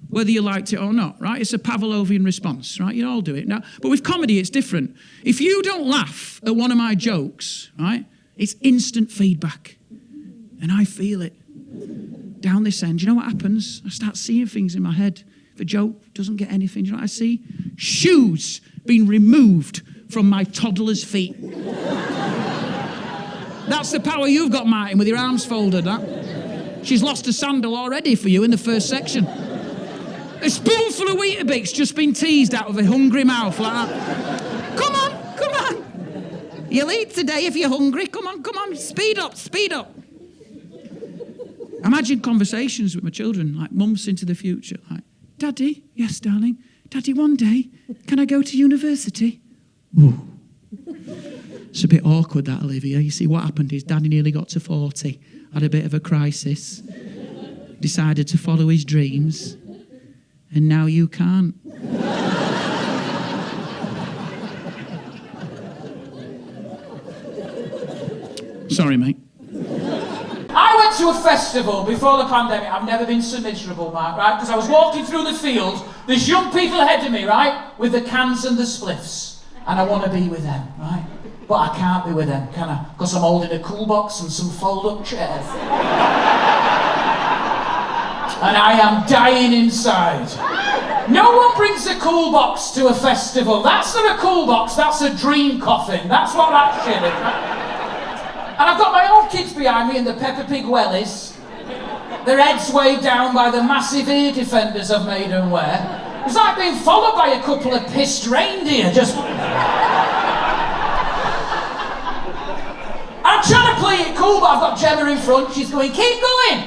[SPEAKER 1] whether you liked it or not, right? It's a Pavlovian response, right? You all do it. Now, but with comedy, it's different. If you don't laugh at one of my jokes, right, it's instant feedback. And I feel it. Down this end, you know what happens? I start seeing things in my head. If a joke doesn't get anything, you know what I see? Shoes being removed from my toddler's feet. That's the power you've got, Martin, with your arms folded, that. She's lost a sandal already for you in the first section. A spoonful of Weetabix just been teased out of a hungry mouth like that. Come on. You'll eat today if you're hungry. Come on. Speed up. Imagine conversations with my children, like months into the future, like, Daddy, yes, darling. Daddy, one day, can I go to university? Ooh. It's a bit awkward, that, Olivia. You see, what happened is Daddy nearly got to 40, had a bit of a crisis, decided to follow his dreams, and now you can't. Sorry, mate.
[SPEAKER 2] I went to a festival before the pandemic. I've never been so miserable, Mark, right? Because I was walking through the fields, there's young people ahead of me, right? With the cans and the spliffs. And I want to be with them, right? But I can't be with them, can I? Because I'm holding a cool box and some fold-up chairs. And I am dying inside. No one brings a cool box to a festival. That's not a cool box, that's a dream coffin. That's what that shit is. And I've got my own kids behind me in the Peppa Pig wellies. Their heads weighed down by the massive ear defenders I've made them wear. It's like being followed by a couple of pissed reindeer, just... I'm trying to play it cool, but I've got Gemma in front. She's going, keep going,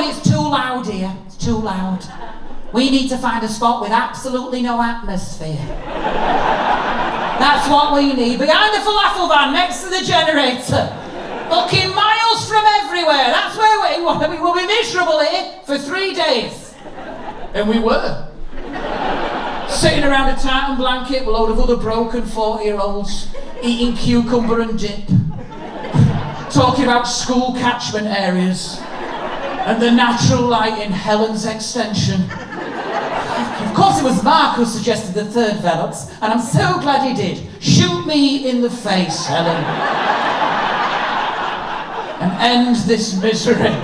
[SPEAKER 2] it's too loud here, it's too loud. We need to find a spot with absolutely no atmosphere. That's what we need, behind the falafel van, next to the generator. Looking miles from everywhere. That's where we will be miserable here for 3 days. And we were. Sitting around a tartan blanket with a load of other broken 40-year-olds, eating cucumber and dip, talking about school catchment areas, and the natural light in Helen's extension. Of course, it was Mark who suggested the third Velox, and I'm so glad he did. Shoot me in the face, Helen. And end this misery.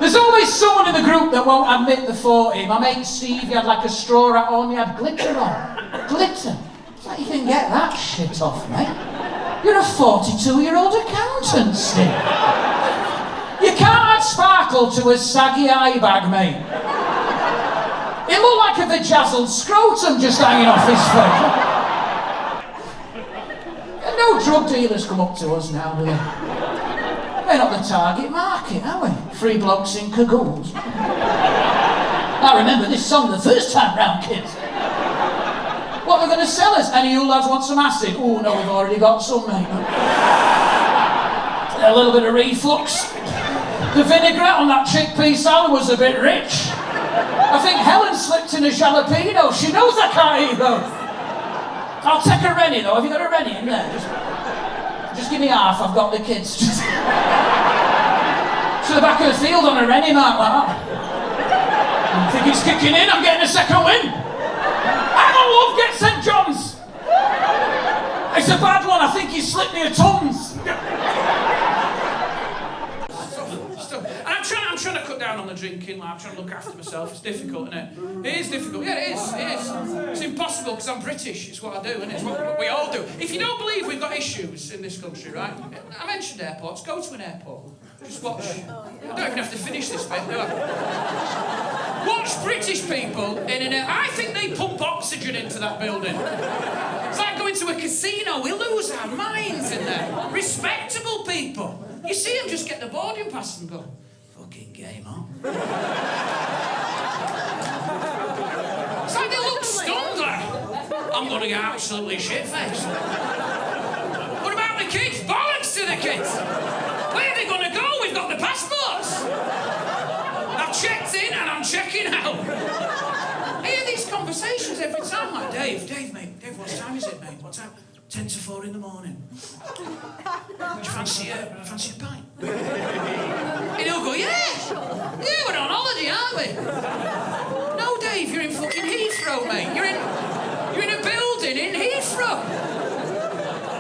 [SPEAKER 2] There's always someone in the group that won't admit they're 40. My mate Steve, he had like a straw hat on, he had glitter on. Glitter. It's like you can get that shit off, mate. You're a 42-year-old accountant, Steve. You can't add sparkle to a saggy eye bag, mate. It looked like a bejazzled scrotum just hanging off his face. And no drug dealers come up to us now, do they? We're not the target market, are we? Three blokes in cagoules. I remember this song the first time round, kids. What are they going to sell us? Any of you lads want some acid? Oh, no, we've already got some, mate. A little bit of reflux. The vinaigrette on that chickpea salad was a bit rich. I think Helen slipped in a jalapeno. She knows I can't eat those. I'll take a Rennie, though. Have you got a Rennie in there? Just give me half, I've got the kids. To the back of the field on a Rennie, Mark, like that. I think it's kicking in, I'm getting a second win. Hang on, love, get St. John's. It's a bad one, I think he's slipped me a Tums.
[SPEAKER 1] I'm trying to cut down on the drinking, like, I'm trying to look after myself. It's difficult, isn't it? It is difficult. Yeah, it is. It's impossible because I'm British. It's what I do, and it's what we all do. If you don't believe we've got issues in this country, right? I mentioned airports. Go to an airport. Just watch. I don't even have to finish this bit, do I? Watch British people in an airport. I think they pump oxygen into that building. It's like going to a casino. We lose our minds in there. Respectable people. You see them just get the boarding pass and go, fucking game on. It's like they look stunned, like, I'm going to get absolutely shit-faced. What about the kids? Bollocks to the kids! checked in and I'm checking out. I hear these conversations every time, like, Dave, mate, Dave, what time is it, mate? What time? 10 to 4 in the morning. Do you fancy a pint? And he'll go, yeah, we're on holiday, aren't we? No, Dave, you're in fucking Heathrow, mate. You're in a building in Heathrow.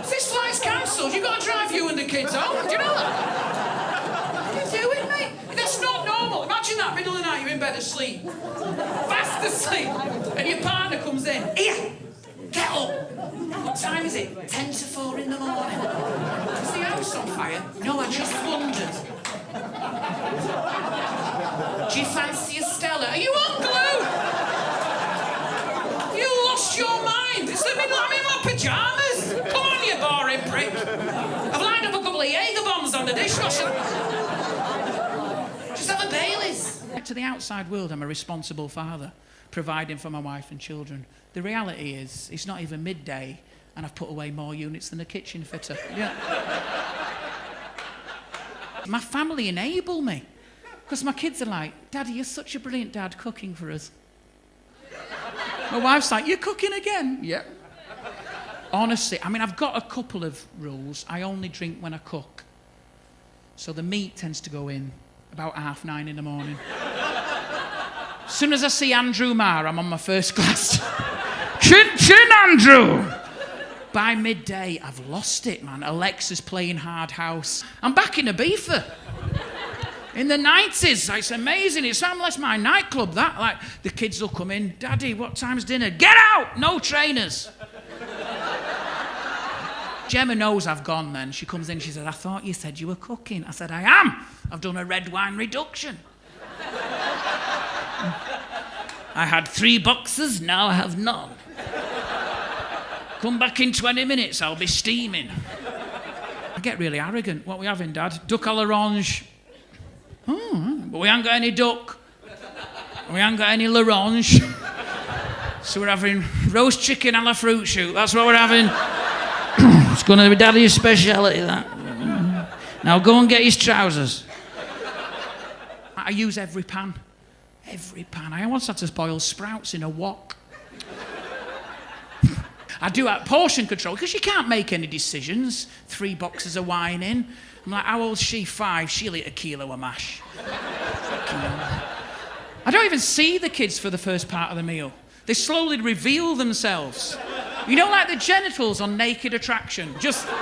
[SPEAKER 1] If this flight's cancelled, you've got to drive you and the kids home. Do you know that? What are you doing, mate? That's not normal. Imagine that, middle of the night, you're in bed asleep. Fast asleep. And your partner comes in. Here, get up. What time is it? 10 to 4 in the morning. Is the house on fire? No, I just wondered. Do you fancy a Stella? Are you on glue? You lost your mind. It's the middle. I'm in my pyjamas. Come on, you boring prick. I've lined up a couple of Jaeger bombs on the dishwasher. Just have a Baileys. To the outside world, I'm a responsible father, providing for my wife and children. The reality is, it's not even midday, and I've put away more units than a kitchen fitter. Yeah. My family enable me, because my kids are like, Daddy, you're such a brilliant dad cooking for us. My wife's like, you're cooking again? Yeah. Honestly, I mean, I've got a couple of rules. I only drink when I cook. So the meat tends to go in about 9:30 in the morning. As soon as I see Andrew Marr, I'm on my first glass. Chin, Andrew! By midday, I've lost it, man. Alexa's playing Hard House. I'm back in Ibiza. In the 90s, it's amazing. It's almost my nightclub, that. Like, the kids will come in. Daddy, what time's dinner? Get out! No trainers. Gemma knows I've gone then. She comes in, she says, I thought you said you were cooking. I said, I am. I've done a red wine reduction. I had 3 boxes, now I have none. Come back in 20 minutes, I'll be steaming. I get really arrogant. What are we having, Dad? Duck à l'orange. Oh, but we ain't got any duck. We ain't got any l'orange. So we're having roast chicken a la fruit shoot. That's what we're having. It's going to be Daddy's speciality, that. Now go and get his trousers. I use every pan. Every pan. I once had to boil sprouts in a wok. I do have portion control, because you can't make any decisions. 3 boxes of wine in. I'm like, how old's she? 5. She'll eat a kilo of mash. I don't even see the kids for the first part of the meal. They slowly reveal themselves. You know, like the genitals on Naked Attraction. Just... Oh,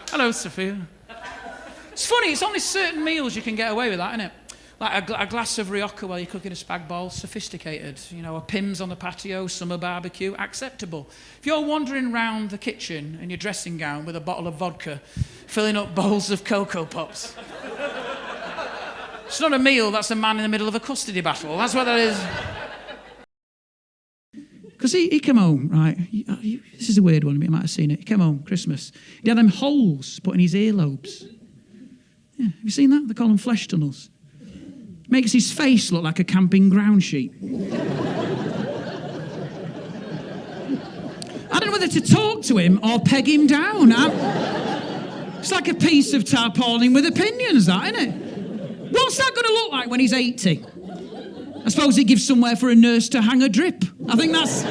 [SPEAKER 1] hello, Sophia. It's funny, it's only certain meals you can get away with that, isn't it? Like a glass of Rioja while you're cooking a spag bol, sophisticated. You know, a Pimm's on the patio, summer barbecue, acceptable. If you're wandering around the kitchen in your dressing gown with a bottle of vodka, filling up bowls of Cocoa Pops. It's not a meal, that's a man in the middle of a custody battle. That's what that is. Because he came home, right? This is a weird one, you might have seen it. He came home, Christmas. He had them holes put in his earlobes. Yeah, have you seen that? They call them flesh tunnels. Makes his face look like a camping ground sheet. I don't know whether to talk to him or peg him down. It's like a piece of tarpaulin with opinions, that, isn't it? What's that going to look like when he's 80? I suppose he gives somewhere for a nurse to hang a drip. I think that's...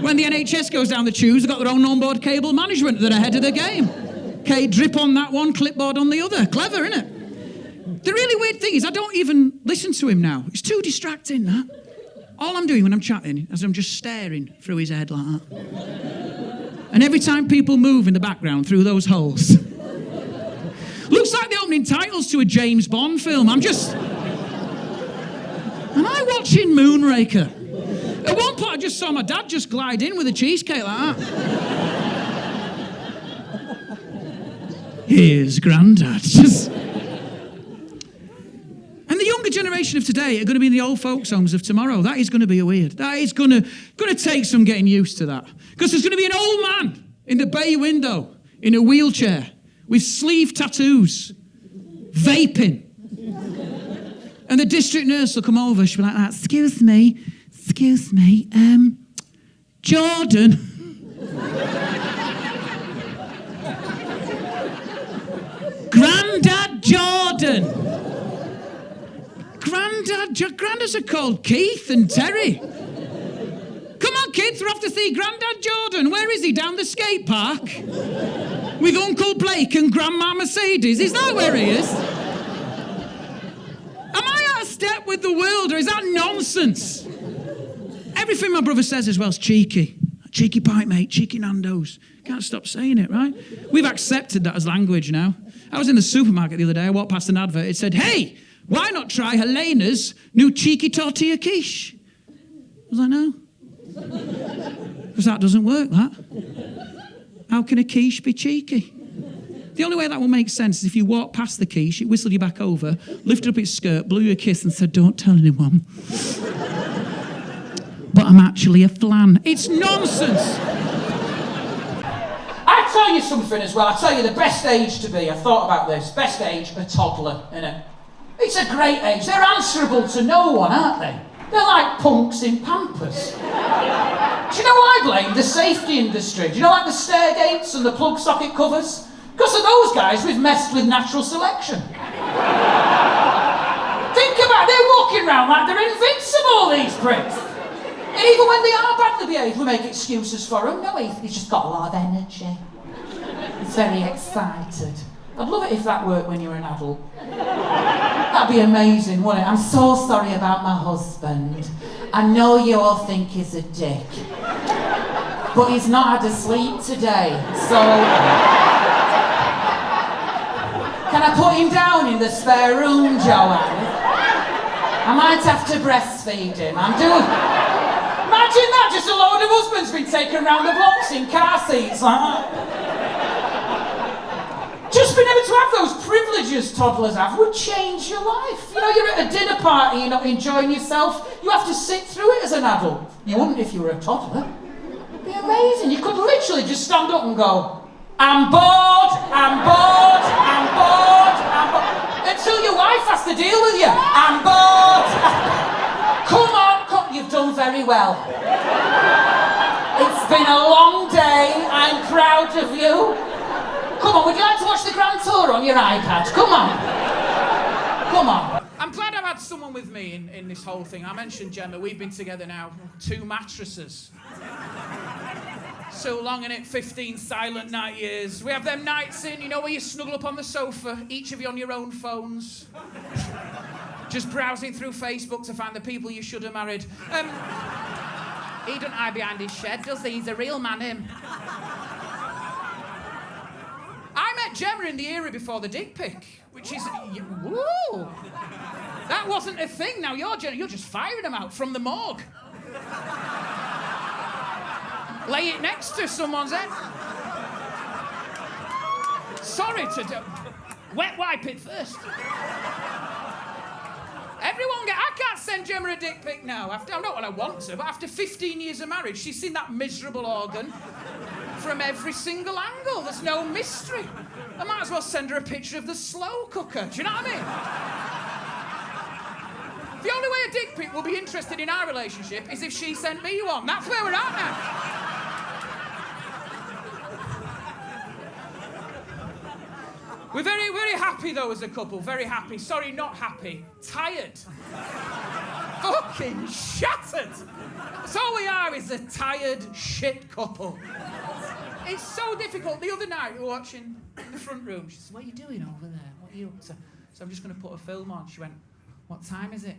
[SPEAKER 1] When the NHS goes down the tubes, they've got their own onboard cable management. They're ahead of the game. Okay, drip on that one, clipboard on the other. Clever, isn't it? The really weird thing is I don't even listen to him now. It's too distracting, that. All I'm doing when I'm chatting is I'm just staring through his head like that. And every time people move in the background through those holes... Looks like the opening titles to a James Bond film. Am I watching Moonraker? At one point I just saw my dad just glide in with a cheesecake like that. Here's Grandad. Just... And the younger generation of today are going to be in the old folks' homes of tomorrow. That is going to be weird. That is going to take some getting used to that. Because there's going to be an old man in the bay window in a wheelchair with sleeve tattoos, vaping. And the district nurse will come over, she'll be like that, excuse me, Jordan. Grandad Jordan.
[SPEAKER 2] Granddads are called Keith and Terry. Come on, kids, we're off to see Grandad Jordan. Where is he? Down the skate park? With Uncle Blake and Grandma Mercedes. Is that where he is? Am I out of step with the world, or is that nonsense? Everything my brother says as well is cheeky. Cheeky pint, mate, cheeky Nando's. Can't stop saying it, right? We've accepted that as language now. I was in the supermarket the other day, I walked past an advert, it said, hey, why not try Helena's new cheeky tortilla quiche? I was like, no. Because that doesn't work, that. How can a quiche be cheeky? The only way that will make sense is if you walk past the quiche, it whistled you back over, lifted up its skirt, blew you a kiss and said, don't tell anyone. But I'm actually a flan. It's nonsense.
[SPEAKER 1] I tell you something as well. I tell you the best age to be. I thought about this. Best age, a toddler, innit? It's a great age. They're answerable to no one, aren't they? They're like punks in Pampers. Do you know what I blame? The safety industry. Do you know, like the stair gates and the plug socket covers? Because of those guys, we've messed with natural selection. Think about it. They're walking around like they're invincible, these pricks. And even when they are badly behaved, we make excuses for him. No, he's just got a lot of energy. He's very excited. I'd love it if that worked when you were an adult. That'd be amazing, wouldn't it? I'm so sorry about my husband. I know you all think he's a dick. But he's not had a sleep today, so... Can I put him down in the spare room, Joanne? I might have to breastfeed him. I'm doing... Imagine that, just a load of husbands being taken around the blocks in car seats like that. Just being able to have those privileges toddlers have would change your life. You know, you're at a dinner party, you're not enjoying yourself, you have to sit through it as an adult. You wouldn't if you were a toddler. It'd be amazing. You could literally just stand up and go, I'm bored, I'm bored, I'm bored, I'm bored. Until your wife has to deal with you. I'm bored. Come on. You've done very well. It's been a long day. I'm proud of you. Come on, would you like to watch the Grand Tour on your iPad? Come on. Come on. I'm glad I've had someone with me in this whole thing. I mentioned Gemma. We've been together now 2 mattresses. So long in it, 15 silent night years. We have them nights in, you know, where you snuggle up on the sofa, each of you on your own phones. Just browsing through Facebook to find the people you should have married. He don't hide behind his shed, does he? He's a real man, him. I met Gemma in the era before the dick pic, which is... Woo! That wasn't a thing. Now you're just firing them out from the morgue. Lay it next to someone's head. Sorry to do... Wet wipe it first. I can't send Gemma a dick pic now. I don't want to want to, but after 15 years of marriage, she's seen that miserable organ from every single angle. There's no mystery. I might as well send her a picture of the slow cooker. Do you know what I mean? The only way a dick pic will be interested in our relationship is if she sent me one. That's where we're at now. We're very, very happy, though, as a couple. Very happy. Sorry, not happy. Tired. Fucking shattered. That's all we are, is a tired shit couple. It's so difficult. The other night, we were watching in the front room. She said, what are you doing over there? What are you up to? So I'm just going to put a film on. She went, what time is it?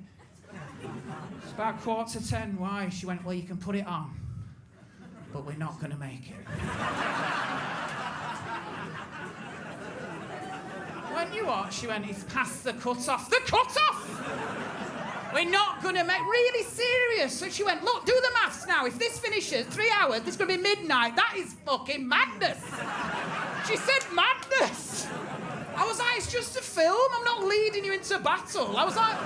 [SPEAKER 1] It's about 10:15. Why? She went, well, you can put it on, but we're not going to make it. When you watch, she went, it's past the cut-off. The cut-off! We're not going to make... Really serious. So she went, look, do the maths now. If this finishes 3 hours, this is going to be midnight. That is fucking madness. She said madness. I was like, it's just a film. I'm not leading you into battle. I was like,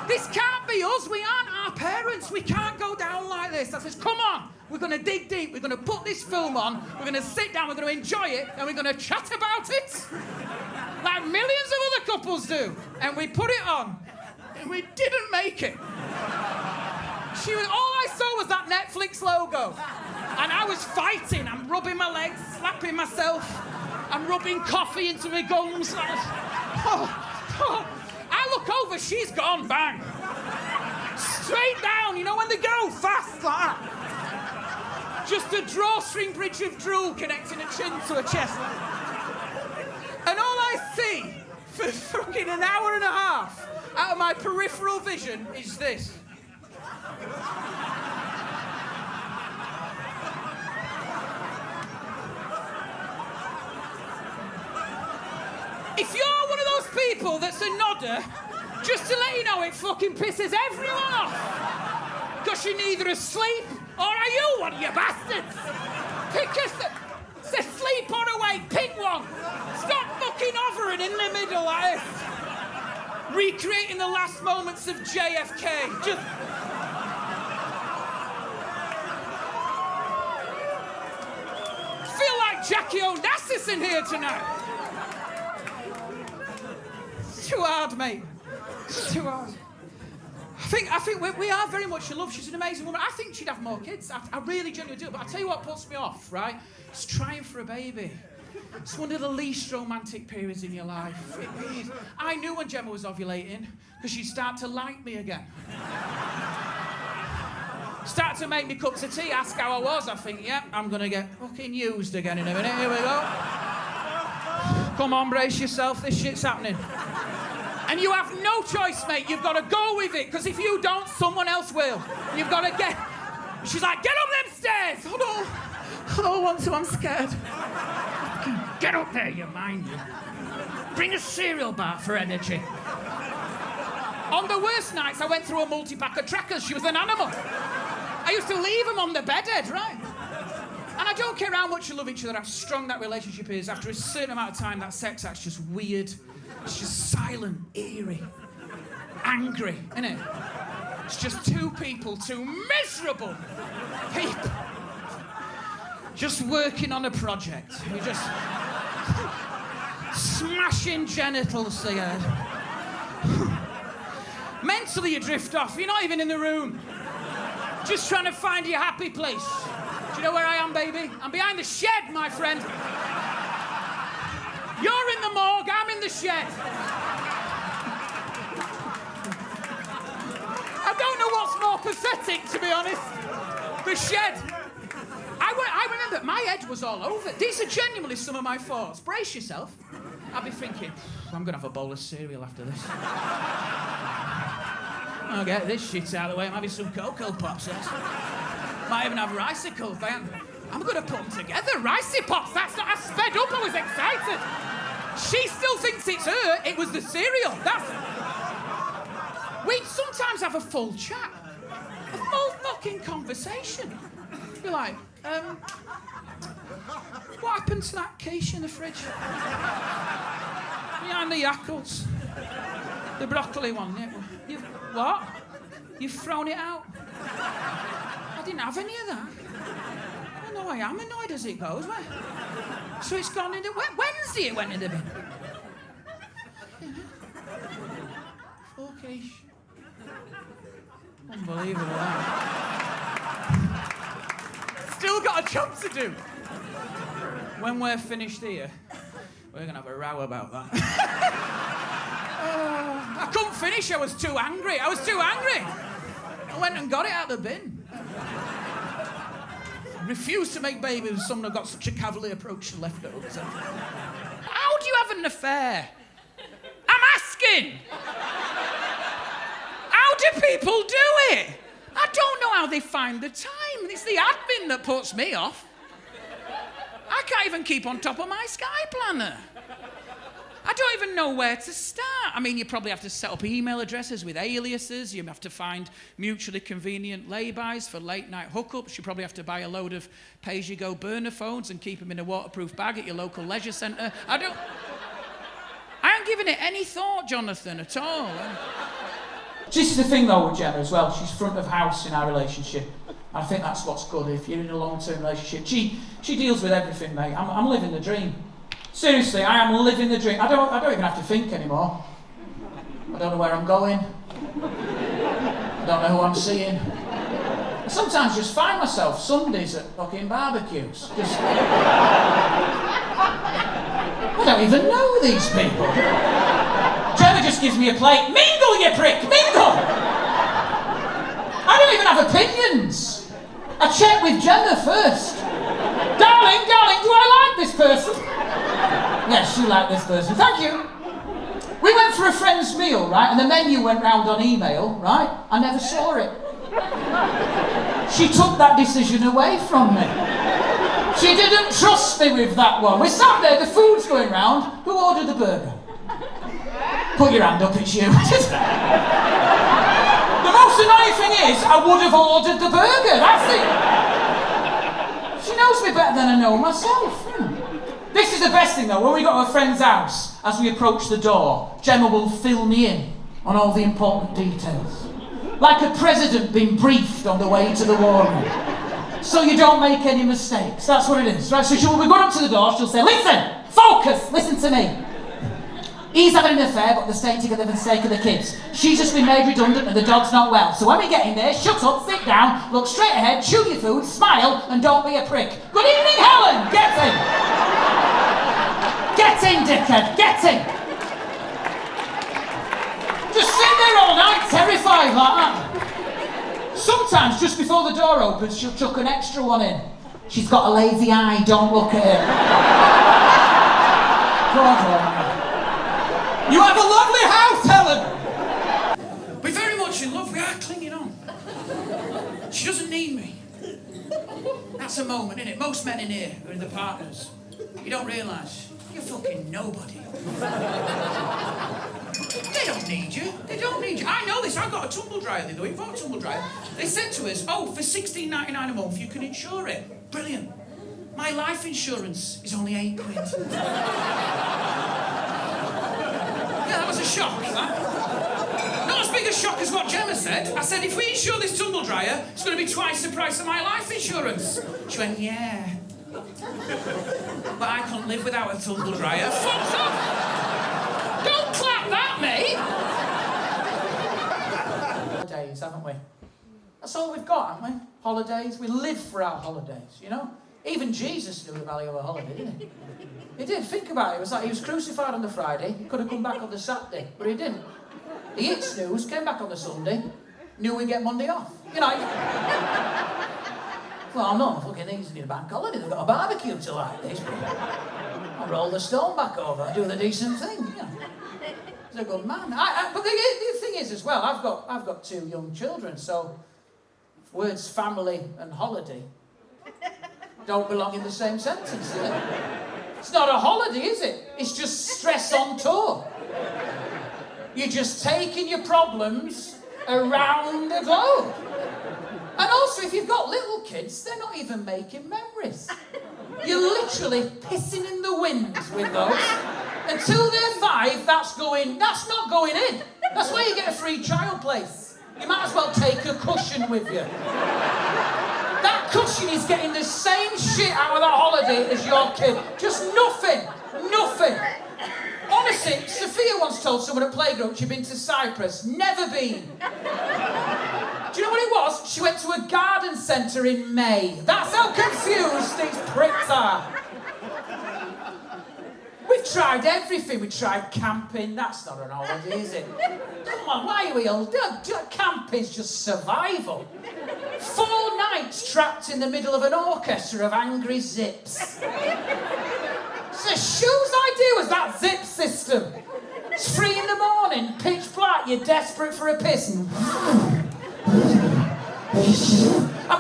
[SPEAKER 1] this can't be us. We aren't our parents. We can't go down like this. I says, come on. We're going to dig deep. We're going to put this film on. We're going to sit down. We're going to enjoy it. And we're going to chat about it. Like millions of other couples do. And we put it on. And we didn't make it. All I saw was that Netflix logo. And I was fighting. I'm rubbing my legs, slapping myself. I'm rubbing coffee into my gums. I look over, she's gone, bang. Straight down, you know when they go fast like that. Just a drawstring bridge of drool connecting a chin to a chest. And all I see for fucking an hour and a half out of my peripheral vision is this. If you're one of those people that's a nodder, just to let you know, it fucking pisses everyone off. Because you're neither asleep or are you one, you bastards? Pick say sleep or awake, pick one. Stop fucking hovering in the middle like this. Recreating the last moments of JFK. Just... feel like Jackie Onassis in here tonight. It's too hard, mate. It's too hard. I think we are very much in love. She's an amazing woman. I think she'd have more kids. I really genuinely do. But I'll tell you what puts me off, right? It's trying for a baby. It's one of the least romantic periods in your life. It is. I knew when Gemma was ovulating because she'd start to like me again. Start to make me cups of tea, ask how I was. I think, yeah, I'm going to get fucking used again in a minute. Here we go. Come on, brace yourself. This shit's happening. And you have no choice, mate. You've got to go with it, because if you don't, someone else will. You've got to get... She's like, get up them stairs! Oh, no. I don't want to, I'm scared. Get up there, you mind you. Bring a cereal bar for energy. On the worst nights, I went through a multi-pack of trackers. She was an animal. I used to leave them on the bedhead, right? And I don't care how much you love each other, how strong that relationship is. After a certain amount of time, that sex act's just weird. It's just silent, eerie, angry, isn't it? It's just two people, two miserable people, just working on a project. You're just smashing genitals together. Mentally you drift off, you're not even in the room. Just trying to find your happy place. Do you know where I am, baby? I'm behind the shed, my friend. You're in the morgue, I'm in the shed. I don't know what's more pathetic, to be honest. The shed. I remember my head was all over. These are genuinely some of my thoughts. Brace yourself. I'll be thinking, I'm going to have a bowl of cereal after this. I'll get this shit out of the way. I'm having some Cocoa Pops. Might even have Ricicles. I'm going to put them together. Ricey Pops. That's not... I sped up. I was excited. She still thinks it's her. It was the cereal. We'd sometimes have a full chat. A full fucking conversation. Be like, what happened to that quiche in the fridge? Behind the Yakults. The broccoli one. What? You've thrown it out? I didn't have any of that. Oh, no, I am annoyed as it goes. So it's gone in the... Wednesday it went in the bin. Full quiche. Unbelievable, that. Still got a job to do. When we're finished here, we're going to have a row about that. I couldn't finish, I was too angry. I went and got it out of the bin. I refused to make babies with someone who got such a cavalier approach to leftovers. How do you have an affair? I'm asking! How do people do it? I don't know how they find the time. It's the admin that puts me off. I can't even keep on top of my Sky Planner. I don't even know where to start. I mean, you probably have to set up email addresses with aliases. You have to find mutually convenient laybys for late-night hookups. You probably have to buy a load of pay-as-you-go burner phones and keep them in a waterproof bag at your local leisure centre. I ain't giving it any thought, Jonathan, at all. This is the thing, though, with Gemma as well. She's front of house in our relationship. I think that's what's good. If you're in a long-term relationship, she deals with everything, mate. I'm living the dream. Seriously, I am living the dream. I don't even have to think anymore. I don't know where I'm going. I don't know who I'm seeing. I sometimes just find myself Sundays at fucking barbecues. I don't even know these people. Gemma just gives me a plate. Mingle, you prick! Mingle!
[SPEAKER 2] I don't even have opinions. I check with Gemma first. Darling, do I like this person? Yes, you like this person. Thank you. We went for a friend's meal, right? And the menu went round on email, right? I never saw it. She took that decision away from me. She didn't trust me with that one. We sat there, the food's going round. Who ordered the burger? Put your hand up, it's you. The most annoying thing is, I would have ordered the burger, that's it. She knows me better than I know myself. This is the best thing though, when we got to a friend's house, as we approach the door, Gemma will fill me in on all the important details. Like a president being briefed on the way to the war room. So you don't make any mistakes, that's what it is. Right? So she'll be going up to the door, she'll say, listen, focus, listen to me. He's having an affair, but they're staying together for the sake of the kids. She's just been made redundant and the dog's not well. So when we get in there, shut up, sit down, look straight ahead, chew your food, smile, and don't be a prick. Good evening, Helen! Get in! Get in, dickhead, get in! Just sit there all night, terrified like that. Sometimes, just before the door opens, she'll chuck an extra one in. She's got a lazy eye, don't look at it. God, you have a lovely house, Helen!
[SPEAKER 1] We're very much in love, we are clinging on. She doesn't need me. That's a moment, innit? Most men in here are in the partners. You don't realise, you're fucking nobody. They don't need you. They don't need you. I know this. I got a tumble dryer the other week. We bought a tumble dryer. They said to us, oh, for $16.99 a month, you can insure it. Brilliant. My life insurance is only £8. Yeah, that was a shock, that. Not as big a shock as what Gemma said. I said, if we insure this tumble dryer, it's going to be twice the price of my life insurance. She went, yeah. But I couldn't live without a tumble dryer. Fuck off! Don't clap that, mate!
[SPEAKER 2] Holidays, haven't we? That's all we've got, haven't we? Holidays. We live for our holidays, you know? Even Jesus knew the value of a holiday, didn't he? He did. Think about it. It was like he was crucified on the Friday. He could have come back on the Saturday, but he didn't. He hit snooze, came back on the Sunday, knew we'd get Monday off. You know, well, no, fucking things need a bank holiday. They've got a barbecue till like this. I roll the stone back over, do the decent thing, you know. He's a good man. But the thing is as well, I've got 2 young children, so words family and holiday don't belong in the same sentence, do they? It's not a holiday, is it? It's just stress on tour. You're just taking your problems around the globe. And also, if you've got little kids, they're not even making memories. You're literally pissing in the wind with those. Until they're 5, that's not going in. That's why you get a free child place. You might as well take a cushion with you. That cushion is getting the same shit out of that holiday as your kid. Just nothing. Honestly, Sophia once told someone at Playgroup she'd been to Cyprus. Never been. Do you know what it was? She went to a garden centre in May. That's how confused these pricks are. We've tried everything. We tried camping. That's not an holiday, is it? Come on, why are we all... Camping's just survival. 4 nights trapped in the middle of an orchestra of angry zips. So whose idea was that zip system? It's 3 in the morning, pitch black, you're desperate for a piss. I'm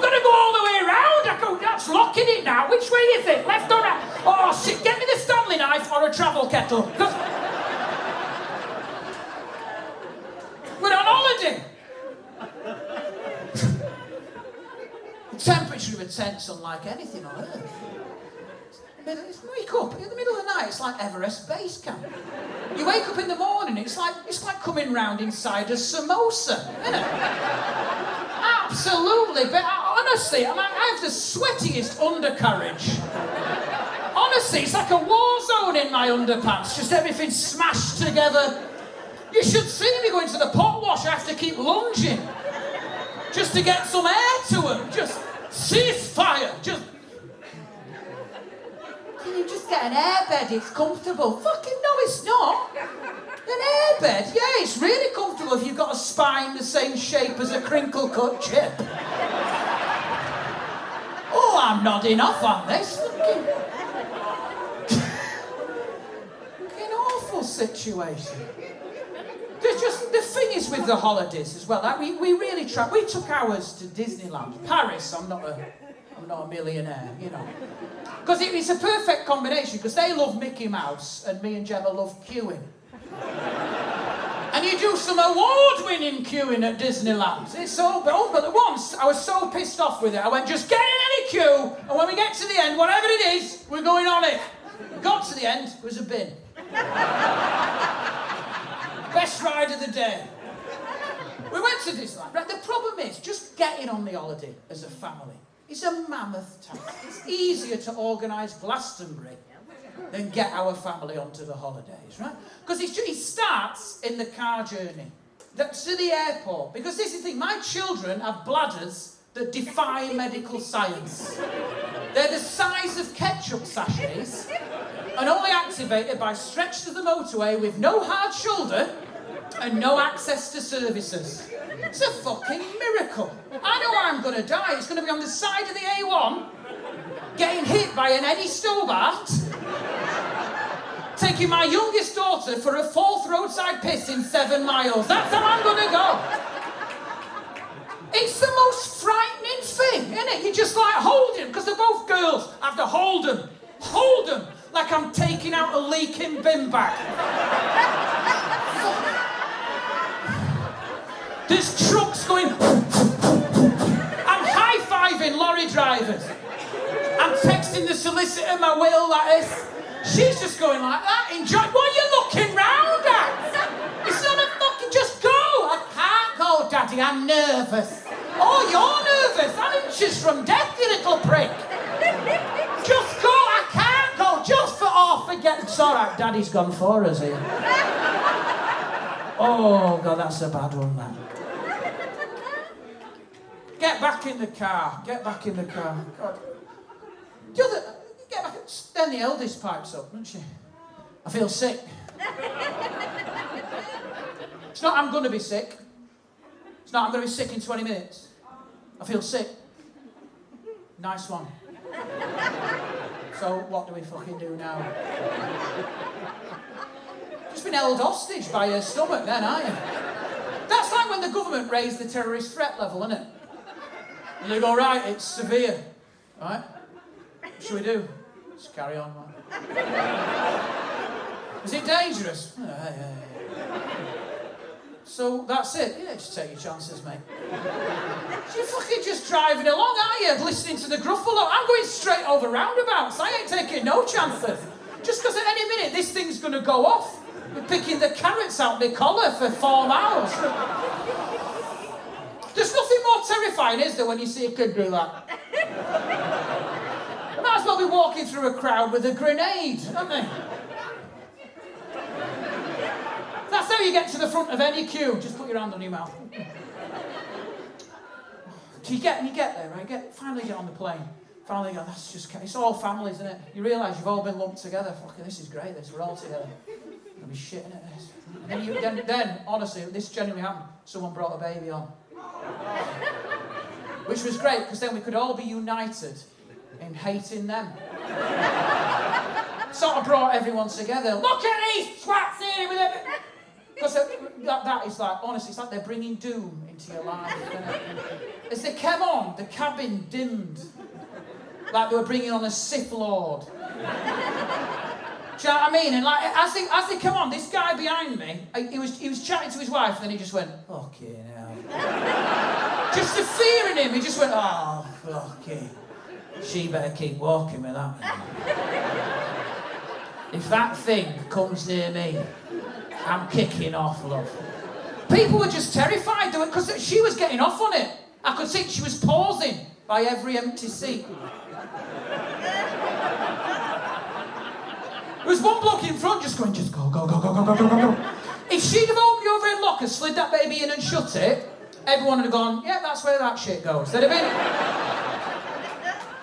[SPEAKER 2] going to go all the way around. I go, that's locking it now. Which way is it? Left or right? Oh, shit, get me the Stanley knife or a travel kettle. We're on holiday. The temperature of a tent's unlike anything on Earth. Wake up in the middle of the night. It's like Everest Base Camp. You wake up in the morning. It's like coming round inside a samosa, isn't it? Absolutely. But honestly, I have the sweatiest undercarriage. Honestly, it's like a war zone in my underpants. Just everything smashed together. You should see me going to the pot wash. I have to keep lunging just to get some air to them. Just ceasefire. Can you just get an airbed? It's comfortable. Fucking no, it's not.
[SPEAKER 1] An airbed? Yeah, it's really comfortable if you've got a spine the same shape as a crinkle-cut chip. Oh, I'm nodding off on this. Fucking awful situation. There's just, the thing is with the holidays as well, like we really tried. We took ours to Disneyland. Paris, I'm not a millionaire, you know. Because it's a perfect combination, because they love Mickey Mouse and me and Gemma love queuing. And you do some award-winning queuing at Disneyland. It's so, but once I was so pissed off with it, I went, just get in any queue, and when we get to the end, whatever it is, we're going on it. Got to the end, it was a bin. Best ride of the day. We went to Disneyland. Right, the problem is, just getting on the holiday as a family is a mammoth task. It's easier to organise Glastonbury than get our family onto the holidays, right? Because it starts in the car journey to the airport. Because this is the thing, my children have bladders that defy medical science. They're the size of ketchup sachets and only activated by stretch to the motorway with no hard shoulder and no access to services. It's a fucking miracle. I know I'm going to die. It's going to be on the side of the A1, getting hit by an Eddie Stobart, taking my youngest daughter for a 4th roadside piss in 7 miles. That's how I'm going to go. It's the most frightening thing, isn't it? You just like hold him, because they're both girls. I have to hold them, like I'm taking out a leaking bin bag. There's trucks going. I'm high-fiving lorry drivers. I'm texting the solicitor my will like this. She's just going like that. Enjoy. What are you looking round at? It's not a fucking. Just go. I can't go, Daddy. I'm nervous. Oh, you're nervous. I'm inches from death, you little prick. Just go. I can't go. Just for forget. It's all right. Daddy's gone for us here. Oh God, that's a bad one, man. Get back in the car. Get back in the car. God. Get back. Then the eldest pipes up, doesn't she? I feel sick. It's not I'm going to be sick. It's not I'm going to be sick in 20 minutes. I feel sick. Nice one. So what do we fucking do now? Just been held hostage by your stomach then, aren't you? That's like when the government raised the terrorist threat level, isn't it? And they go, right, it's severe. Right? What should we do? Just carry on, man. Is it dangerous? Yeah. So that's it. Yeah, just take your chances, mate. You're fucking just driving along, aren't you? Listening to the Gruffalo. I'm going straight over roundabouts. I ain't taking no chances. Just because at any minute this thing's going to go off. We're picking the carrots out my collar for 4 miles. There's nothing more terrifying, is there, when you see a kid do that? They might as well be walking through a crowd with a grenade, aren't they? That's how you get to the front of any queue. Just put your hand on your mouth. You get there, right? Finally get on the plane. Finally go, that's just, it's all families, isn't it? You realise you've all been lumped together. Fucking, this is great, we're all together. I'll be shitting at this. And then, honestly, this genuinely happened. Someone brought a baby on. Which was great, because then we could all be united in hating them. Sort of brought everyone together. Look at these twats here with it. Because that is like, honestly, it's like they're bringing doom into your life. As they came on, the cabin dimmed. Like they were bringing on a Sith Lord. Do you know what I mean? And like, as they come on, this guy behind me, he was chatting to his wife, and then he just went, fucking hell. Just the fear in him, he just went, oh, fucking. She better keep walking with that. If that thing comes near me, I'm kicking off, love. People were just terrified, because she was getting off on it. I could see she was pausing by every empty seat. There was one bloke in front just going, just go. If she'd have opened the overhead locker, slid that baby in and shut it, everyone would have gone, yeah, that's where that shit goes. They'd have been...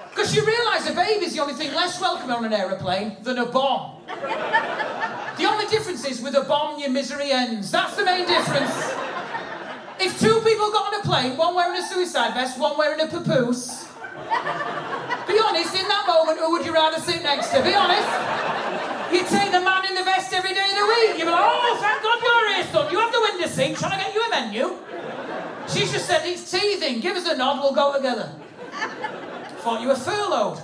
[SPEAKER 1] Because you realise a baby's the only thing less welcome on an aeroplane than a bomb. The only difference is with a bomb, your misery ends. That's the main difference. If two people got on a plane, one wearing a suicide vest, one wearing a papoose, be honest, in that moment, who would you rather sit next to? Be honest. You'd take the man in the vest every day of the week. You'd be like, oh, thank God you're here, son. You have the window seat. Trying to get you a menu. She's just said, it's teething. Give us a nod, we'll go together. Thought you were furloughed.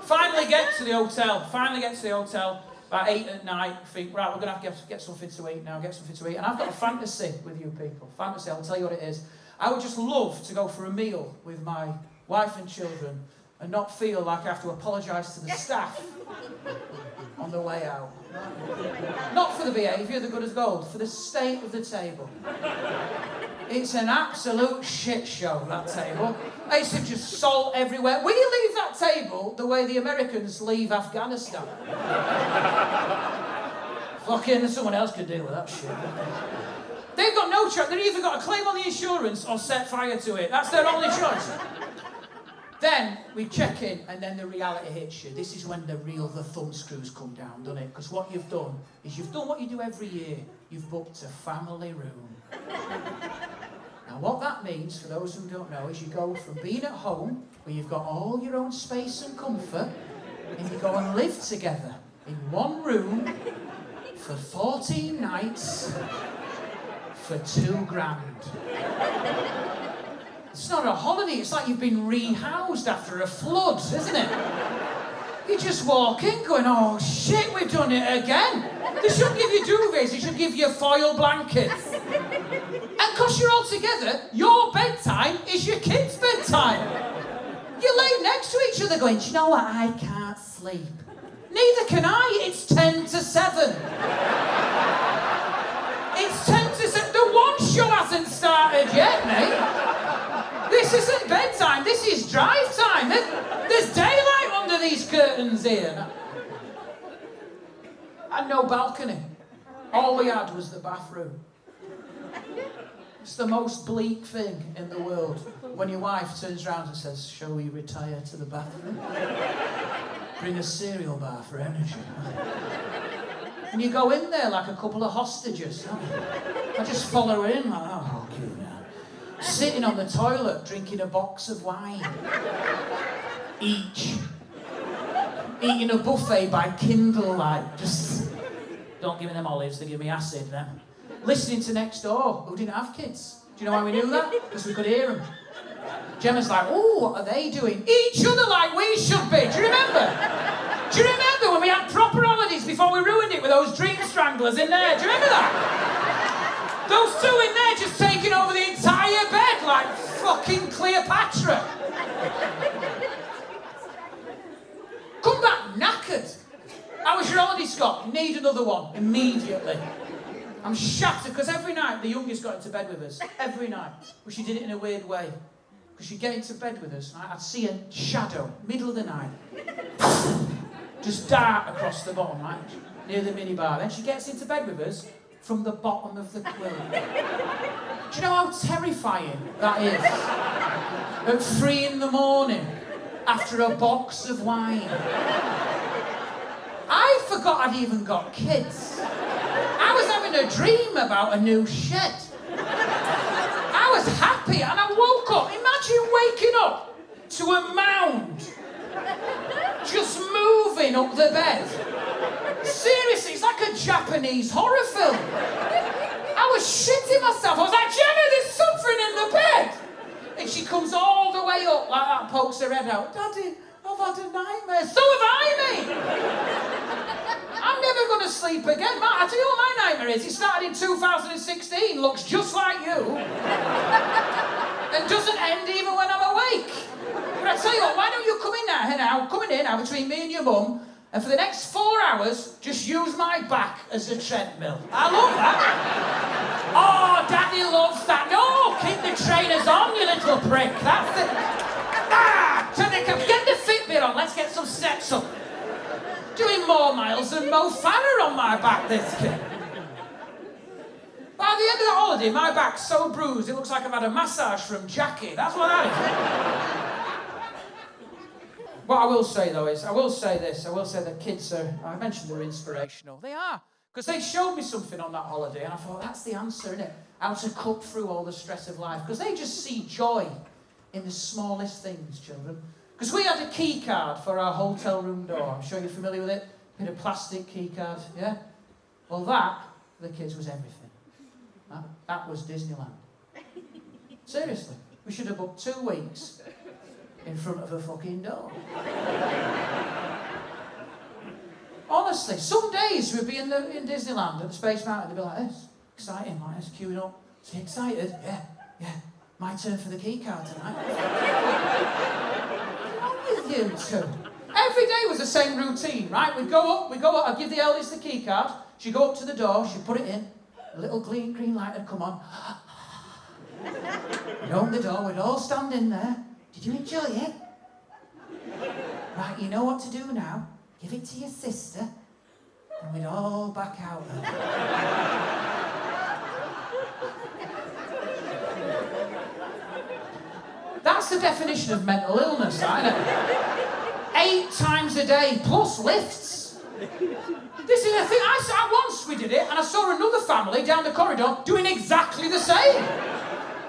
[SPEAKER 1] Finally get to the hotel. About 8 at night, think, right, we're going to have to get something to eat now, And I've got a fantasy with you people. Fantasy, I'll tell you what it is. I would just love to go for a meal with my wife and children and not feel like I have to apologise to the staff on the way out. Not for the behaviour, the good as gold, for the state of the table. It's an absolute shit show, that table. It's just salt everywhere. We leave that table the way the Americans leave Afghanistan. Fucking someone else could deal with that shit. They've got no choice. They've either got to claim on the insurance or set fire to it. That's their only choice. Then we check in, and then the reality hits you. This is when the thumb screws come down, doesn't it? Because what you've done is you've done what you do every year. You've booked a family room. Now, what that means, for those who don't know, is you go from being at home, where you've got all your own space and comfort, and you go and live together in one room for 14 nights for £2,000. It's not a holiday, it's like you've been rehoused after a flood, isn't it? You just walk in going, oh shit, we've done it again. They shouldn't give you duvets, they should give you foil blankets. And because you're all together, your bedtime is your kids' bedtime. You lay next to each other going, do you know what, I can't sleep. Neither can I, it's 10 to 7. It's 10 to 7, the one show hasn't started yet, mate. This isn't bedtime, this is drive time. There's daylight under these curtains here. And no balcony. All we had was the bathroom. It's the most bleak thing in the world. When your wife turns around and says, shall we retire to the bathroom? Bring a cereal bar for energy. And you go in there like a couple of hostages. I just follow her in like, oh, okay, now. Sitting on the toilet, drinking a box of wine. Each. Eating a buffet by candlelight. Just, don't give me them olives, they give me acid, them. Listening to Next Door, who didn't have kids. Do you know why we knew that? Because we could hear them. Gemma's like, oh, what are they doing? Each other like we should be. Do you remember? Do you remember when we had proper holidays before we ruined it with those dream stranglers in there? Do you remember that? Those two in there just taking over the entire bed like fucking Cleopatra. Come back knackered. How was your holiday, Scott? Need another one immediately. I'm shattered because every night the youngest got into bed with us. Every night. But she did it in a weird way. Because she'd get into bed with us, I'd see a shadow, middle of the night, just dart across the bottom, right, near the minibar. Then she gets into bed with us from the bottom of the quilt. Do you know how terrifying that is? At 3 a.m, after a box of wine. I forgot I'd even got kids. I was having a dream about a new shed. I was happy and I woke up. Imagine waking up to a mound just moving up the bed. Seriously, it's like a Japanese horror film. I was shitting myself. I was like, Jenna, there's something in the bed. And she comes all the way up like that, pokes her head out. Daddy, I've had a nightmare. So have I, mate. I'm never going to sleep again. Matt, I tell you what my nightmare is. It started in 2016, looks just like you, and doesn't end even when I'm awake. But I tell you what, why don't you come in now between me and your mum, and for the next 4 hours, just use my back as a treadmill. I love that. Oh, Daddy loves that. No, keep the trainers on, you little prick. That's it. Get the Fitbit on. Let's get some steps up. Doing more miles than Mo Farah on my back, this kid. By the end of the holiday, my back's so bruised, it looks like I've had a massage from Jackie. That's what that is. What I will say, though, is I will say that kids are, I mentioned they're inspirational. They are. Because they showed me something on that holiday, and I thought, that's the answer, innit? How to cope through all the stress of life. Because they just see joy in the smallest things, children. Because we had a key card for our hotel room door. I'm sure you're familiar with it. We had a plastic key card, yeah? Well, that, for the kids, was everything. That was Disneyland. Seriously. We should have booked 2 weeks in front of a fucking door. Honestly, some days we'd be in Disneyland at the Space Mountain, they'd be like this, exciting, like this, queuing up. Is he excited? Yeah. My turn for the key card tonight. What's wrong with you two? Every day was the same routine, right? We'd go up, I'd give the eldest the key card, she'd go up to the door, she'd put it in, a little green light would come on. We'd open the door, we'd all stand in there. Did you enjoy it? Right, you know what to do now. Give it to your sister, and we'd all back out. That's the definition of mental illness, isn't it? 8 times a day, plus lifts. This is the thing, once we did it, and I saw another family down the corridor doing exactly the same.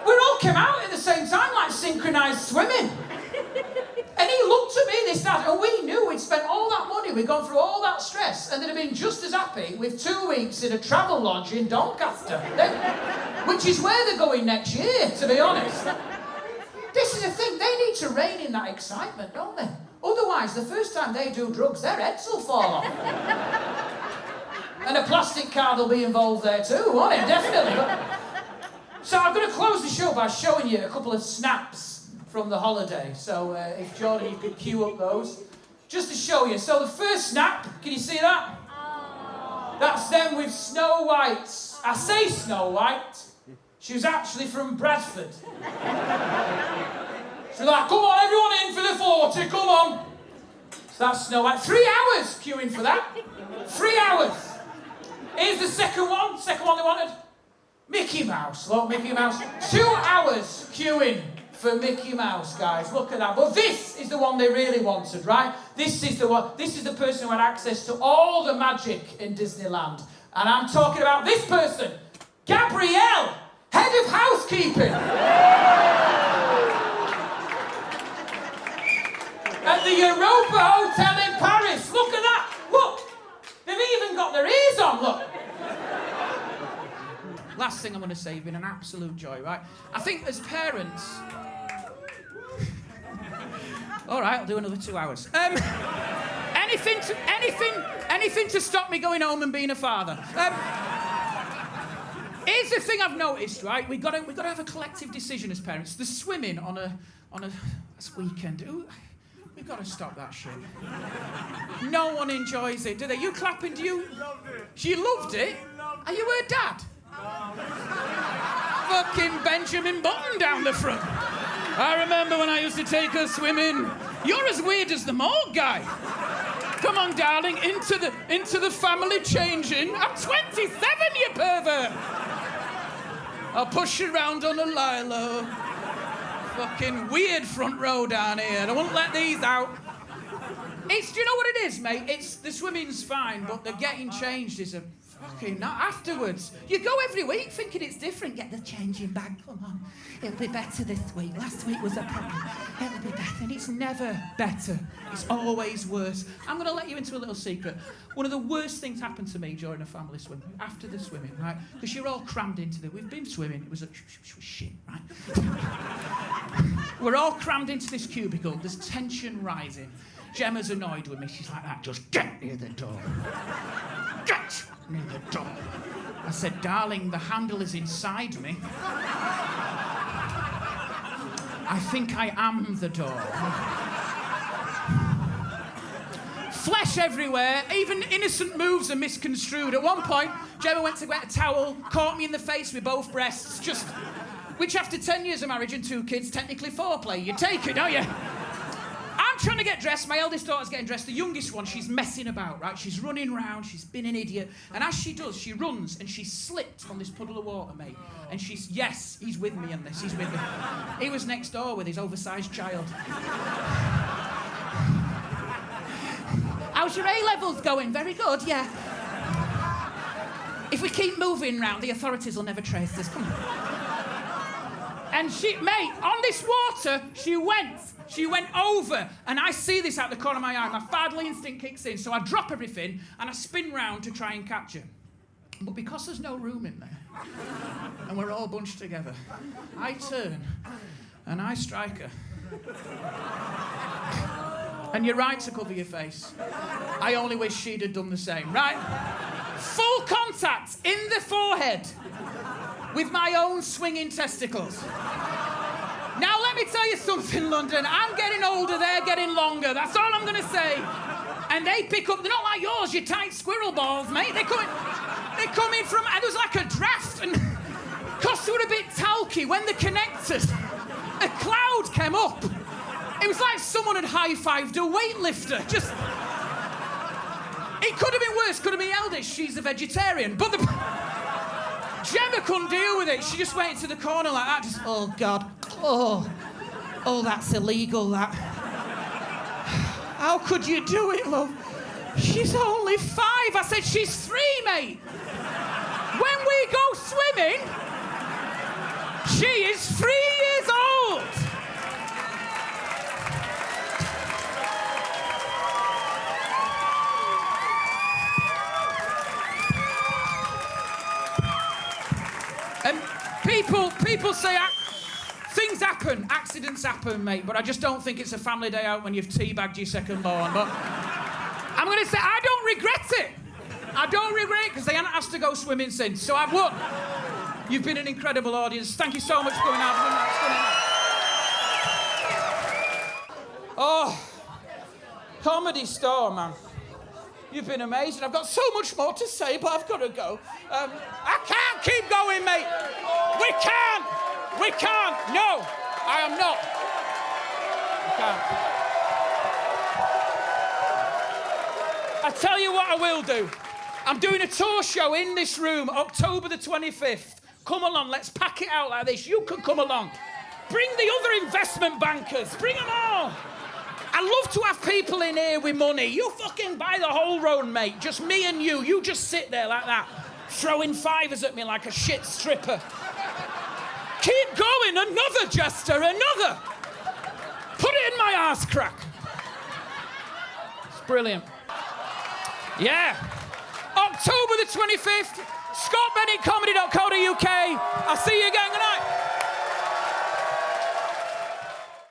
[SPEAKER 1] We all came out at the same time, like synchronised swimming. And he looked at me, this dad, and we knew we'd spent all that money, we'd gone through all that stress, and they'd have been just as happy with 2 weeks in a travel lodge in Doncaster, which is where they're going next year, to be honest. This is the thing, they need to rein in that excitement, don't they? Otherwise, the first time they do drugs, their heads will fall off. And a plastic card will be involved there too, won't it? Definitely. So I'm going to close the show by showing you a couple of snaps from the holiday. So if Jordan, you could cue up those. Just to show you. So the first snap, can you see that? That's them with Snow White. I say Snow White. She was actually from Bradford. She's like, come on, everyone in for the 40, come on. So that's Snow White. 3 hours queuing for that. 3 hours. Here's the second one they wanted. Mickey Mouse, look, Mickey Mouse. 2 hours queuing for Mickey Mouse, guys. Look at that. But this is the one they really wanted, right? This is the one. This is the person who had access to all the magic in Disneyland. And I'm talking about this person, Gabrielle, head of housekeeping. At the Europa Hotel in Paris. Look at that. Look. They've even got their ears on, look. Last thing I'm going to say, you've been an absolute joy, right? I think as parents... All right, I'll do another 2 hours. Anything to stop me going home and being a father. Here's the thing I've noticed, right? We've got to have a collective decision as parents. The swimming on a this weekend. We've got to stop that shit. No one enjoys it, do they? You clapping? Do you? She loved it. Are you her dad? Fucking Benjamin Button down the front. I remember when I used to take her swimming. You're as weird as the morgue guy. Come on, darling, into the family changing. I'm 27, you pervert. I'll push you around on a lilo. Fucking weird front row down here. I won't let these out. Do you know what it is, mate? It's the swimming's fine, but the getting changed is a fucking not afterwards. You go every week thinking it's different. Get the changing bag. Come on, it'll be better this week. Last week was a problem. It'll be better, and it's never better. It's always worse. I'm going to let you into a little secret. One of the worst things happened to me during a family swim, after the swimming, right? Because you're all crammed into the... We've been swimming. It was a shit, right? We're all crammed into this cubicle. There's tension rising. Gemma's annoyed with me. She's like that. Just get near the door. Get near the door. I said, darling, the handle is inside me. I think I am the door. Flesh everywhere. Even innocent moves are misconstrued. At one point, Gemma went to get a towel, caught me in the face with both breasts. Just, which after 10 years of marriage and 2 kids, technically foreplay. You take it, don't you? I'm trying to get dressed. My eldest daughter's getting dressed. The youngest one, she's messing about, right? She's running around. She's been an idiot. And as she does, she runs and she slipped on this puddle of water, mate. And yes, he's with me on this. He's with me. He was next door with his oversized child.
[SPEAKER 2] How's your A-levels going? Very good, yeah. If we keep moving round, the authorities will never trace us. Come on. And mate, on this water, she went over, and I see this out the corner of my eye. My fatherly instinct kicks in, so I drop everything and I spin round to try and catch her. But because there's no room in there, and we're all bunched together, I turn and I strike her. And you're right to cover your face. I only wish she'd have done the same, right? Full contact in the forehead with my own swinging testicles. Now, let me tell you something, London. I'm getting older, they're getting longer. That's all I'm going to say. And they pick up, they're not like yours, your tight squirrel balls, mate. They come in from, and there was like a draft, and because they were a bit talky, when they connected, a cloud came up. It was like someone had high-fived a weightlifter. Just, it could have been worse, could have been eldest. She's a vegetarian. But Gemma couldn't deal with it. She just went into the corner like that, just, oh, God. Oh, that's illegal, that. How could you do it, love? She's only 5. I said, she's 3, mate. When we go swimming, she is 3 years old. And people say things happen, accidents happen, mate, but I just don't think it's a family day out when you've teabagged your second born. But I'm going to say I don't regret it. I don't regret it because they haven't asked to go swimming since, so I've won. You've been an incredible audience. Thank you so much for coming out. Oh, Comedy Store, man. You've been amazing. I've got so much more to say, but I've got to go. I can't keep going, mate. We can't. We can't. No, I am not. I can't. I tell you what I will do. I'm doing a tour show in this room, October the 25th. Come along, let's pack it out like this. You can come along. Bring the other investment bankers. Bring them all. I love to have people in here with money. You fucking buy the whole road, mate. Just me and you. You just sit there like that, throwing fivers at me like a shit stripper. Keep going. Another jester. Another. Put it in my arse crack. It's brilliant. Yeah. October the 25th. Scottbennettcomedy.co.uk. I'll see you again.